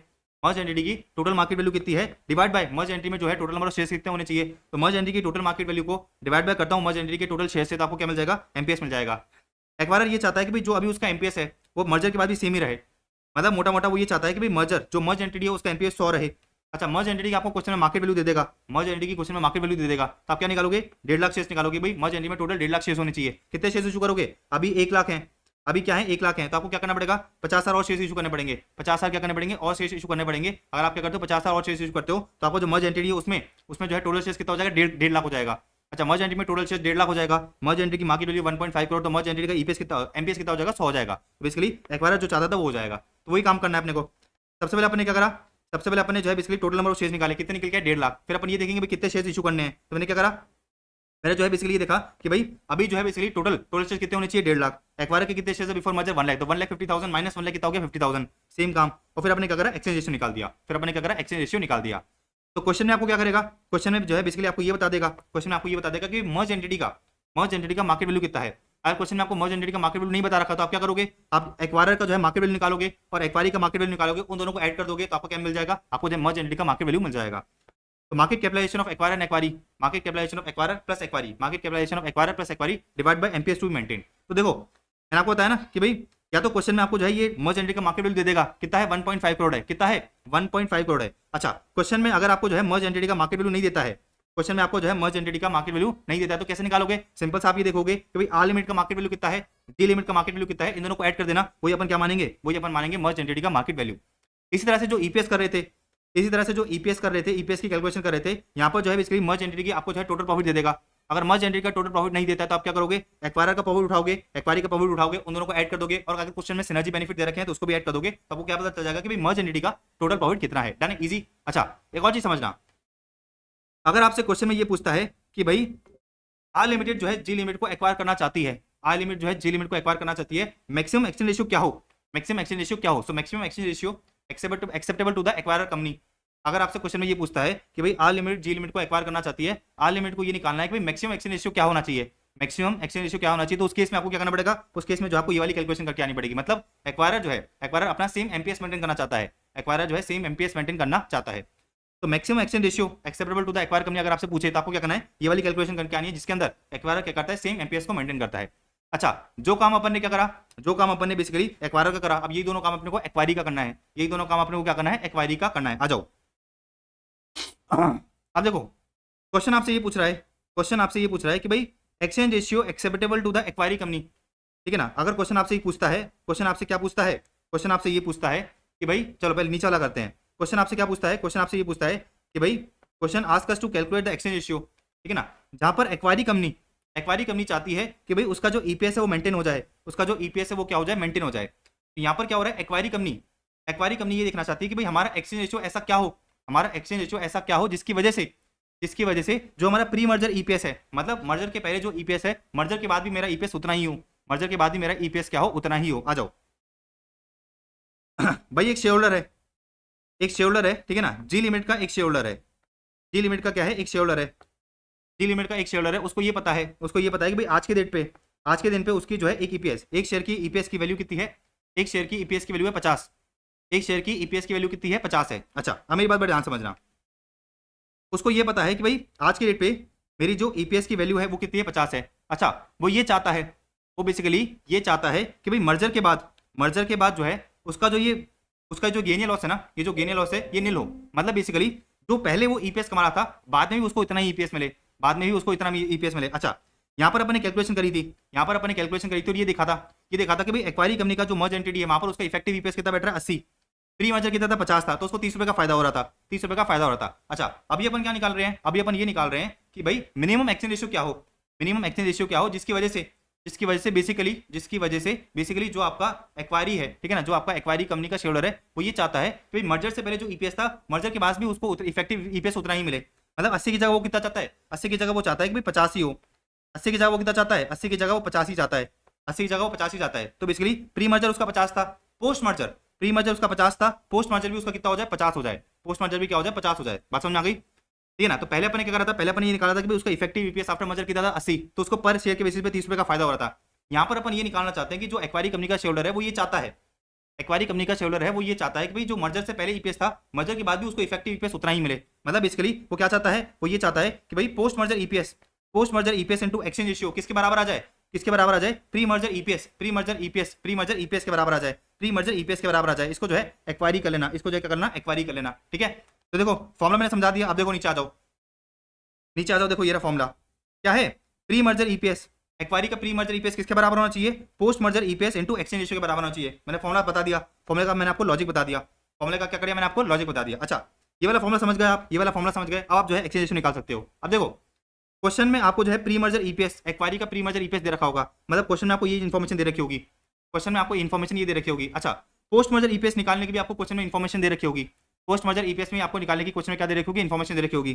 मर्ज एंटिटी की टोटल मार्केट वैल्यू कितनी है डिवाइड बाय मर्ज एंटिटी में जो है टोटल नंबर ऑफ शेयर्स कितने होने चाहिए। तो मर्ज एंटिटी की टोटल मार्केट वैल्यू को डिवाइड बाय करता हूं मर्ज एंटिटी के टोटल शेयर से, तो आपको क्या मिल जाएगा एमपीएस मिल जाएगा। एक्वायरर ये चाहता है कि भाई जो अभी उसका एमपीएस है वो मर्जर के बाद भी सेम ही रहे, मतलब मोटा मोटा वो ये चाहता है कि भाई मर्जर जो मर्ज एंटिटी है उसका एमपीएस 100 रहे। अच्छा, मर्ज एंटिटी का आपको क्वेश्चन में मार्केट वैल्यू दे देगा, मर्ज एंटिटी की क्वेश्चन में मार्केट वैल्यू दे देगा, तो आप क्या निकालोगे, 1.5 लाख शेयर्स निकालोगे। भाई मर्ज एंटिटी में टोटल 1.5 लाख शेयर्स होने चाहिए, कितने शेयर्स इशू करोगे, अभी 1 लाख है, अभी क्या है 1 लाख है, तो आपको क्या करना पड़ेगा, 50,000 और शेयर्स इशू करने पड़ेंगे, 50,000 क्या करने पड़ेंगे और शेयर्स इशू करने पड़ेंगे। अगर आप क्या करते हो 50,000 और शेयर्स इशू करते हो तो आपको जो मर्ज एंटिटी है उसमें उसमें जो है टोटल शेयर्स कितना हो जाएगा, 1.5 लाख हो जाएगा। अच्छा, मर्ज एंटिटी में टोटल शेयर्स 1.5 लाख हो जाएगा, मर्ज एंटिटी की मार्केट वैल्यू 1.5 करोड़, तो मर्ज एंटिटी का ईपीएस कितना, एमपीएस कितना हो जाएगा, 100 हो जाएगा। तो बेसिकली एक्वायरर जो चाहता था वो हो जाएगा, तो वही काम करना है अपने को। सबसे पहले अपने क्या करा, सबसे पहले अपने जो है basically total number of shares निकाले, कितने निकल गया 1.5 लाख। फिर अपन ये देखेंगे भाई कितने शेयर्स इशू करने हैं, तो मैंने क्या करा, मैंने जो है बेसिकली ये देखा कि भाई अभी जो है बेसिकली टोटल शेयर्स कितने होने चाहिए, 1.5 लाख। एक्वायरर के कितने शेयर्स बिफोर मर्जर 1 लाख, तो 1,50,000 माइनस 1 लाख कितना हो गया, 50,000, सेम काम। और फिर अपने क्या करा, एक्सचेंज रेशियो निकाल दिया, फिर अपने क्या करा, एक्सचेंज रेशियो निकाल दिया। तो क्वेश्चन में आपको क्या करेगा, क्वेश्चन में जो है बेसिकली आपको ये बता देगा, क्वेश्चन में आपको ये बता देगा कि मर्ज एंटिटी का मार्केट वैल्यू कितना है। अगर क्वेश्चन में आपको मर्ज एंटिटी का मार्केट वैल्यू नहीं बता रखा तो आप क्या करोगे, आप एक्वायरर का जो है मार्केट वैल्यू निकालोगे और एक्वायरी का मार्केट वैल्यू निकालोगे, उन दोनों को ऐड कर दोगे तो आपको क्या मिल जाएगा, आपको जो मर्ज एंटिटी का मार्केट वैल्यू मिल जाएगा। तो market capitalization of acquirer and acquiree, market capitalization of acquirer plus acquiree, market capitalization of acquirer plus acquiree divide by MPS to maintain. तो देखो मैंने आपको बताया ना कि भाई या तो क्वेश्चन में आपको जो है ये मर्ज एंटिटी का मार्केट वैल्यू दे देगा, कितना है 1.5 करोड़ है, कितना है 1.5 करोड़ है। अच्छा, क्वेश्चन में अगर आपको जो है मर्ज एंटिटी का मार्केट वैल्यू नहीं देता है, क्वेश्चन में आपको जो है मर्ज एंटिटी का मार्केट वैल्यू नहीं देता है, तो कैसे निकालोगे, सिंपल सा आप ये देखोगे कि भाई आर लिमिट का मार्केट वैल्यू कितना है, डी लिमिट का मार्केट वैल्यू कितना है, इन दोनों को ऐड कर देना, वही अपन क्या मानेंगे, वही अपन मानेंगे मर्ज एंटिटी का मार्केट वैल्यू। इसी तरह से जो ईपीएस कर रहे थे, इसी तरह से जो ईपीएस कर रहे थे, ईपीएस की कैलकुलेशन कर रहे थे, यहाँ पर जो है बेसिकली मर्ज एंटिटी की आपको जो है टोटल प्रॉफिट दे देगा। अगर मर्ज एंटिटी का टोटल प्रॉफिट नहीं देता है तो आप क्या करोगे, एक्वायरर का प्रॉफिट उठाओगे, एक्वायरी का प्रॉफिट उठाओगे, उन दोनों को ऐड कर दोगे, और अगर क्वेश्चन में सिनर्जी बेनिफिट दे रखे हैं तो उसको भी ऐड कर दोगे, तो आपको क्या पता चल जाएगा कि भाई मर्ज एंटिटी का टोटल प्रॉफिट कितना है। Done, easy. अच्छा, एक और चीज समझना, अगर आपसे क्वेश्चन में ये पूछता है कि भाई आर लिमिटेड जो है जी लिमिट को एक्वायर करना चाहती है, आर लिमिट जो है जी लिमिट को एक्वायर करना चाहती है, मैक्सिमम एक्सचेंज रेशियो क्या हो, मैक्सिमम एक्सचेंज रेशियो क्या हो, so maximum exchange ratio acceptable to the acquirer company. अगर आपसे क्वेश्चन में ये पूछता है कि भाई आर लिमिट जी लिमिट को एक्वायर करना चाहती है, आर लिमिट को ये निकालना है कि भाई मैक्सिमम एक्सचेंज रेशियो क्या होना चाहिए, मैक्सिमम एक्सचेंज रेशियो क्या होना चाहिए, तो उस केस में आपको क्या करना पड़ेगा, उस केस में जो आपको ये वाली कैलकुलेशन करके आनी पड़ेगी। मतलब एक्वायरर जो है, एक्वायरर अपना सेम एमपीएस मेंटेन करना चाहता है, एक्वायरर जो है सेम एमपीएस मेंटेन करना चाहता है, तो maximum exchange ratio acceptable to the acquire company अगर आपसे पूछे तो आपको क्या करना है, ये वाली कैलकुलेशन करके आनी है जिसके अंदर एक्वायरर क्या करता है, सेम एमपीएस को मेंटेन करता है। अच्छा, जो काम अपन ने क्या करा, जो काम अपन ने बेसिकली एक्वायरर का करा, अब ये दोनों काम अपने को एक्वायरी का करना है, यही दोनों काम अपने को क्या करना है, एक्वायरी का करना है। आ जाओ, अब देखो क्वेश्चन आपसे ये पूछ रहा है, क्वेश्चन आपसे ये पूछ रहा है कि भाई exchange ratio acceptable to the acquiree company, ठीक है ना। अगर क्वेश्चन आपसे ये पूछता है, क्वेश्चन आपसे क्या पूछता है, क्वेश्चन आपसे ये पूछता है कि भाई चलो पहले नीचे वाला करते हैं, क्वेश्चन आपसे क्या पूछता है, क्वेश्चन आपसे ये पूछता है कि भाई question ask us to calculate the exchange ratio, ठीक है ना, जहां पर एक्वायरी कंपनी चाहती है कि भाई उसका जो ईपीएस है वो मेंटेन हो जाए, उसका जो ईपीएस है वो क्या हो जाए, मेंटेन हो जाए। तो यहाँ पर क्या हो रहा है, एक्वायरी कंपनी ये देखना चाहती है कि भाई हमारा एक्सचेंज रेशियो ऐसा क्या हो, हमारा एक्सचेंज रेशियो ऐसा क्या हो जिसकी वजह से जो हमारा प्री मर्जर ईपीएस है, मतलब मर्जर के पहले जो ईपीएस है, मर्जर के बाद भी मेरा ईपीएस उतना ही हो, मर्जर के बाद भी मेरा ईपीएस क्या हो, उतना ही हो। आ जाओ भाई, एक शेयर होल्डर है, ठीक है ना, जी लिमिट का एक शेयर होल्डर है, जी लिमिट का क्या है, एक शेयर होल्डर है, जी लिमिट का एक शेयर होल्डर है, उसको ये पता है कि भाई आज के दिन पे उसकी जो है एक ईपीएस, एक शेयर की ईपीएस की वैल्यू कितनी है, एक शेयर की ईपीएस की वैल्यू है 50, एक शेयर की ईपीएस की वैल्यू कितनी है, 50 है। अच्छा, अब मेरी बात बड़े ध्यान समझना, उसको ये पता है कि भाई आज के डेट पे मेरी जो ईपीएस की वैल्यू है वो कितनी है, 50 है। अच्छा, वो ये चाहता है, वो बेसिकली ये चाहता है कि भाई मर्जर के बाद जो है उसका जो गेन या लॉस है ना, ये जो गेन या लॉस है ये नील हो, मतलब बेसिकली जो पहले वो ईपीएस कमा रहा था बाद में भी उसको इतना ही ईपीएस मिले, अच्छा, यहाँ पर अपन ने कैलकुलेशन करी थी, और ये देखा था कि भाई एक्वायरी कंपनी का जो मर्ज एंटिटी है वहां पर उसका इफेक्टिव ईपीएस कितना बैठ रहा है, 80, प्री मर्जर कितना था, 50 था, तो उसको 30 रुपए का फायदा हो रहा था, अच्छा, अभी अपन क्या निकाल रहे हैं, अभी अपन ये निकाल रहे हैं कि भाई मिनिमम एक्सचेंज रेशियो क्या हो जिसकी वजह से बेसिकली जो आपका एक्वायरी है, ठीक है ना, जो आपका एक्वायरी कंपनी का शेयर है वो ये चाहता है कि मर्जर से पहले जो ईपीएस था, मर्जर के बाद भी उसको इफेक्टिव ईपीएस उतना ही मिले, मतलब 80 की जगह वो कितना चाहता है, 80 की जगह वो चाहता है कि भाई 50 ही हो, 80 की जगह वो कितना चाहता है, 80 की जगह वो 50 ही चाहता है, 80 की जगह वो 50 ही चाहता है। तो बेसिकली प्री मर्जर उसका 50 था, पोस्ट मर्जर प्री मर्जर उसका 50 था, पोस्ट मर्जर भी उसका कितना हो जाए, 50 हो जाए, पोस्ट मर्जर भी क्या हो जाए, 50 हो जाए। बात समझ आ गई, ठीक है ना। तो पहले अपन ने क्या करा था, पहले अपन ये निकाला था कि उसका इफेक्टिव ईपीएस आफ्टर मर्जर कितना था, 80, तो उसको पर शेयर के बेसिस पे 30 रुपए का फायदा हो रहा था। यहाँ पर अपन ये निकालना चाहते हैं कि जो एक्वायरी कंपनी का शेयर है वो ये चाहता है, एक्वायरी कंपनी का शेयर है वो ये चाहता है कि भाई जो मर्जर से पहले ईपीएस था, मर्जर के बाद भी उसको इफेक्टिव ईपीएस उतना ही मिले, मतलब बेसिकली वो क्या चाहता है, वो ये चाहता है कि भाई post merger EPS into exchange ratio किसके बराबर आ जाए, किसके बराबर आ जाए, pre merger EPS, pre merger EPS, pre merger EPS के बराबर आ जाए, प्री मर्जर ईपीएस के बराबर आ जाए, इसको जो है एक्वायरी कर लेना, इसको जो है क्या करना, एक्वायरी कर लेना, ठीक है। तो देखो फॉर्मुला मैंने समझा दिया, अब देखो नीचे आ जाओ, नीचे आ जाओ, देखो ये रहा फॉर्मुला, क्या है, प्री मर्जर ईपीएस, एक्वायरी का प्री मर्जर ईपीएस किसके बराबर होना चाहिए, post merger EPS into exchange ratio के बराबर होना चाहिए। मैंने फॉर्मुला बता दिया, फॉर्मुले का मैंने आपको लॉजिक बता दिया, फॉर्मुले का क्या करिए, मैंने आपको लॉजिक बता दिया। अच्छा ये वाला फॉर्मुला समझ गए आप, ये वाला फॉर्मुला समझ गए, अब आप जो है एक्सचेंज रेशियो निकाल सकते हो। अब देखो क्वेश्चन में आपको जो है प्री मर्जर ईपीएस, एक्वायरी का प्री मर्जर ईपीएस दे रखा होगा, मतलब क्वेश्चन में आपको ये इन्फॉर्मेशन दे रखी होगी, क्वेश्चन में आपको इन्फॉर्मेशन ये दे रखी होगी। अच्छा पोस्ट मर्जर ईपीएस निकालने की भी आपको क्वेश्चन में इन्फॉर्मेशन दे रखी होगी, पोस्ट मर्जर ईपीएस में आपको निकालने की क्वेश्चन में क्या दे रखी होगी, इन्फॉर्मेशन दे रखी होगी।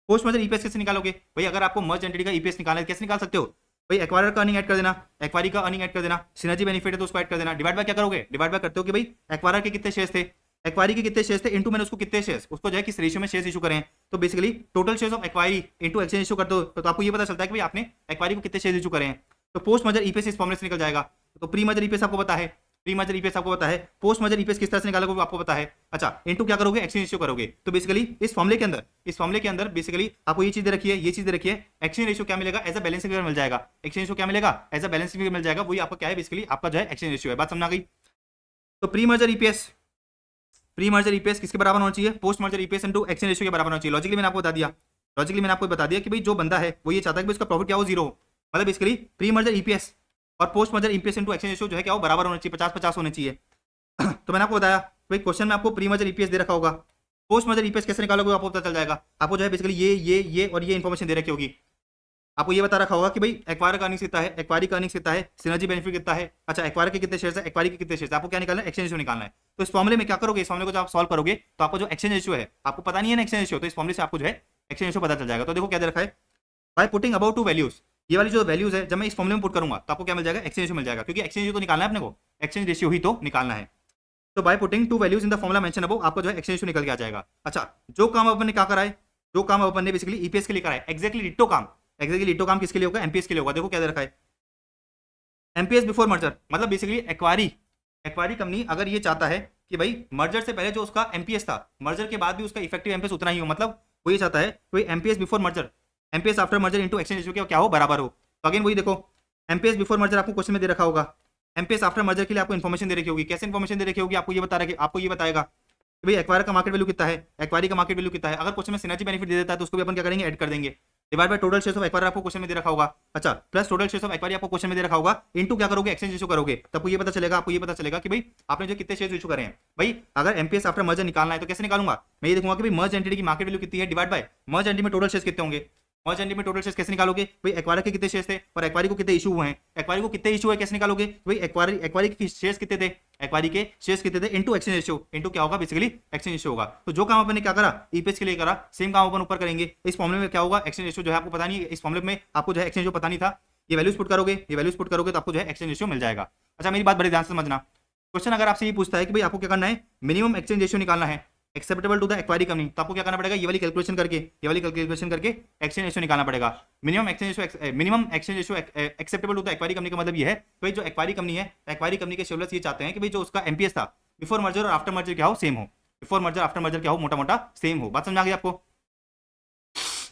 पोस्ट मर्जर ईपीएस कैसे निकालोगे भाई, अगर आपको मर्ज एंटिटी का ईपीएस निकालना है कैसे निकाल सकते हो भाई, एक्वायरर का अर्निंग ऐड कर देना, एक्वायरी का अर्निंग ऐड कर देना, सिनर्जी बेनिफिट है तो उसको ऐड कर देना, डिवाइड बाय क्या करोगे, डिवाइड बाय करते हो कि भाई एक्वायरर के कितने शेयर्स थे, एक्वायरी के कितने शेयर्स थे इनटू मैंने उसको कितने शेयर्स, उसको जो है किस रेशियो में शेयर्स इशू करें, तो basically total shares of acquiree into exchange issue कर दो, तो आपको ये पता चलता है कि भाई आपने एक्वायरी को कितने शेयर्स इशू करें। तो पोस्ट मर्जर ईपीएस इस फॉर्मूले से निकल जाएगा। तो प्री मर्जर ईपीएस आपको पता है, प्री मर्जर ईपीएस आपको पता है, पोस्ट मर्जर ईपीएस किस तरह से निकालोगे आपको पता है। अच्छा इनटू क्या करोगे, एक्सचेंज रेशियो करोगे। तो बेसिकली इस फॉर्मूले के अंदर बेसिकली आपको ये चीज दे रखी है, ये चीज दे रखी है, एक्सचेंज रेशियो क्या मिलेगा, एज अ बैलेंस फिगर मिल जाएगा, एक्सचेंज रेशियो क्या मिलेगा, एज अ बैलेंस फिगर मिल जाएगा, वही आपका क्या है बेसिकली आपका जो है एक्सचेंज रेशियो है। बात समझ आ गई। तो pre merger EPS, pre merger EPS किसके बराबर होना चाहिए, post merger EPS into exchange ratio के बराबर होना चाहिए। लॉजिकली मैंने आपको बता दिया, लॉजिकली मैंने आपको बता दिया कि भाई जो बंदा है वो ये चाहता है कि उसका प्रॉफिट क्या हो, जीरो हो, मतलब बेसिकली प्री मर्जर ईपीएस और post merger EPS into exchange ratio जो है क्या हो, बराबर होना चाहिए, 50-50 होने चाहिए। तो मैंने आपको बताया भाई क्वेश्चन में आपको प्री मर्जर ईपीएस दे रखा होगा, पोस्ट मर्जर ईपीएस कैसे निकालोगे आपको पता चल जाएगा। आपको जो है बेसिकली ये और ये इन्फॉर्मेशन दे रखी होगी, आपको ये बता रखा होगा कि भाई एक्वायर का अर्निंग कितना है, एक्वायरी का अर्निंग कितना है, सिनर्जी बेनिफिट कितना है। अच्छा एक्वायर के कितने शेयर्स है, एक्वायरी के कितने शेयर्स है, आपको क्या निकालना है, एक्सचेंज रेशियो निकालना है। तो इस फॉर्मुले में क्या करोगे, इस फॉर्मुले को जब आप सॉल्व करोगे तो आपको जो एक्सचेंज रेशियो है, आपको पता नहीं है ना एक्सचेंज रेशियो, तो इस फॉर्मुले से आपको जो है एक्सचेंज रेशियो पता चल जाएगा। तो देखो क्या दे रखा है, by putting about to values, ये वाली जो वैल्यूज है जब मैं इस फॉर्मुले में पुट करूंगा तो आपको क्या मिल जाएगा, एक्सचेंज रेशियो मिल जाएगा, क्योंकि एक्सचेंज रेशियो तो निकालना है अपने को, एक्सचेंज रेशियो ही तो निकालना है। तो by putting to values in the formula mention above आपको जो है एक्सचेंज रेशियो निकल के आ जाएगा। अच्छा जो काम अपन ने क्या करा है, जो काम अपन ने बेसिकली ईपीएस के लिए करा है, एक्जैक्टली डिट्टो काम, एक्जैक्टली डिट्टो काम किसके लिए होगा, एमपीएस के लिए होगा। देखो क्या दे रखा है, एमपीएस बिफोर मर्जर, मतलब बेसिकली एक्वायरी कंपनी अगर ये चाहता है कि भाई मर्जर से पहले जो उसका एमपीएस था, मर्जर के बाद भी उसका इफेक्टिव एमपीएस उतना ही हो, मतलब वो ये चाहता है कोई MPS before merger, MPS after merger into exchange ratio क्या हो, बराबर हो। तो अगेन वही देखो, एमपीएस बिफोर मर्जर आपको क्वेश्चन में दे रखा होगा, एमपीएस आफ्टर मर्जर के लिए आपको इन्फॉर्मेशन दे रखी होगी, कैसे इन्फॉर्मेशन दे रखी होगी आपको ये बता रहा है, आपको ये बताएगा कि भाई एक्वायर का मार्केट वैल्यू कितना है, एक्वायरी का मार्केट वैल्यू कितना है। अगर क्वेश्चन में सिनर्जी बेनिफिट दे देता है तो उसको भी अपन क्या करेंगे, ऐड कर देंगे, divide by total shares of acquire आपको क्वेश्चन में दे रखा होगा। अच्छा plus total shares of acquiree आपको क्वेश्चन में दे रखा होगा, इनटू क्या करोगे, एक्सचेंज रेशियो करोगे, तब आपको ये पता चलेगा, आपको ये पता चलेगा कि भाई आपने जो कितने शेयर्स इशू करे हैं। भाई अगर एमपीएस आफ्टर मर्जर निकालना है तो कैसे निकालूंगा, मैं ये देखूंगा कि भाई मर्ज एंटिटी की मार्केट वैल्यू कितनी है, डिवाइड बाय मर्ज एंटिटी में टोटल शेयर्स कितने होंगे, मर्ज एंटिटी में टोटल शेयर्स कैसे निकालोगे, भाई एक्वायर के कितने शेयर्स थे और एक्वायरी को कितने इशू हुए हैं, एक्वायरी को कितने इशू है कैसे निकालोगे, भाई एक्वायरी के शेयर्स कितने थे, एक्वायरी के शेयर्स कितने थे इनटू एक्सचेंज रेशियो, इनटू क्या होगा बेसिकली एक्सचेंज रेशियो होगा। तो जो काम अपन ने क्या करा ईपीएस के लिए करा, सेम काम अपन ऊपर करेंगे। इस फॉर्मूले में क्या होगा, एक्सचेंज रेशियो जो है आपको पता नहीं, इस फॉर्मूले में आपको जो है एक्सचेंज रेशियो पता नहीं था, ये वैल्यूज पुट करोगे, ये वैल्यूज पुट करोगे तो आपको जो है एक्सचेंज रेशियो मिल जाएगा। अच्छा मेरी बात बड़े ध्यान से समझना, क्वेश्चन अगर आपसे ये पूछता है कि भाई आपको क्या करना है, मिनिमम एक्सचेंज रेशियो निकालना है acceptable to the acquiree company, तो आपको क्या करना पड़ेगा, ये वाली कैलकुलेशन करके एक्सचेंज रेशियो निकालना पड़ेगा। Minimum exchange ratio acceptable to the acquiree company का मतलब ये है भाई जो एक्वायरी कंपनी है, एक्वायरी कंपनी के शेयरहोल्डर्स ये चाहते हैं कि भाई जो उसका एमपीएस था बिफोर मर्जर और आफ्टर मर्जर क्या हो, सेम हो, बिफोर मर्जर आफ्टर मर्जर क्या हो, मोटा मोटा सेम हो। बात समझ आ गई आपको।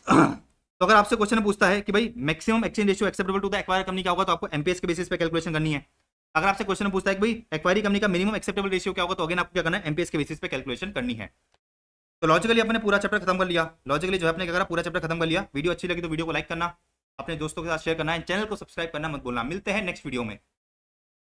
तो अगर आपसे क्वेश्चन पूछता है कि भाई maximum exchange ratio acceptable to the acquire company क्या होगा, तो आपको एमपीएस के बेसिस पे कैलकुलेशन करनी है। अगर आपसे क्वेश्चन पूछता है कि भाई एक्वायरी कंपनी का मिनिमम एक्सेप्टेबल रेशियो क्या होगा, तो अगेन आपको क्या करना है, एमपीएस के बेसिस पे कैलकुलेशन करनी है। तो लॉजिकली अपने पूरा चैप्टर खत्म कर लिया, लॉजिकली जो है अपने क्या करा, पूरा चैप्टर खत्म कर लिया। वीडियो अच्छी लगी तो वीडियो को लाइक करना, अपने दोस्तों के साथ शेयर करना है, चैनल को सब्सक्राइब करना मत भूलना। मिलते हैं नेक्स्ट वीडियो में।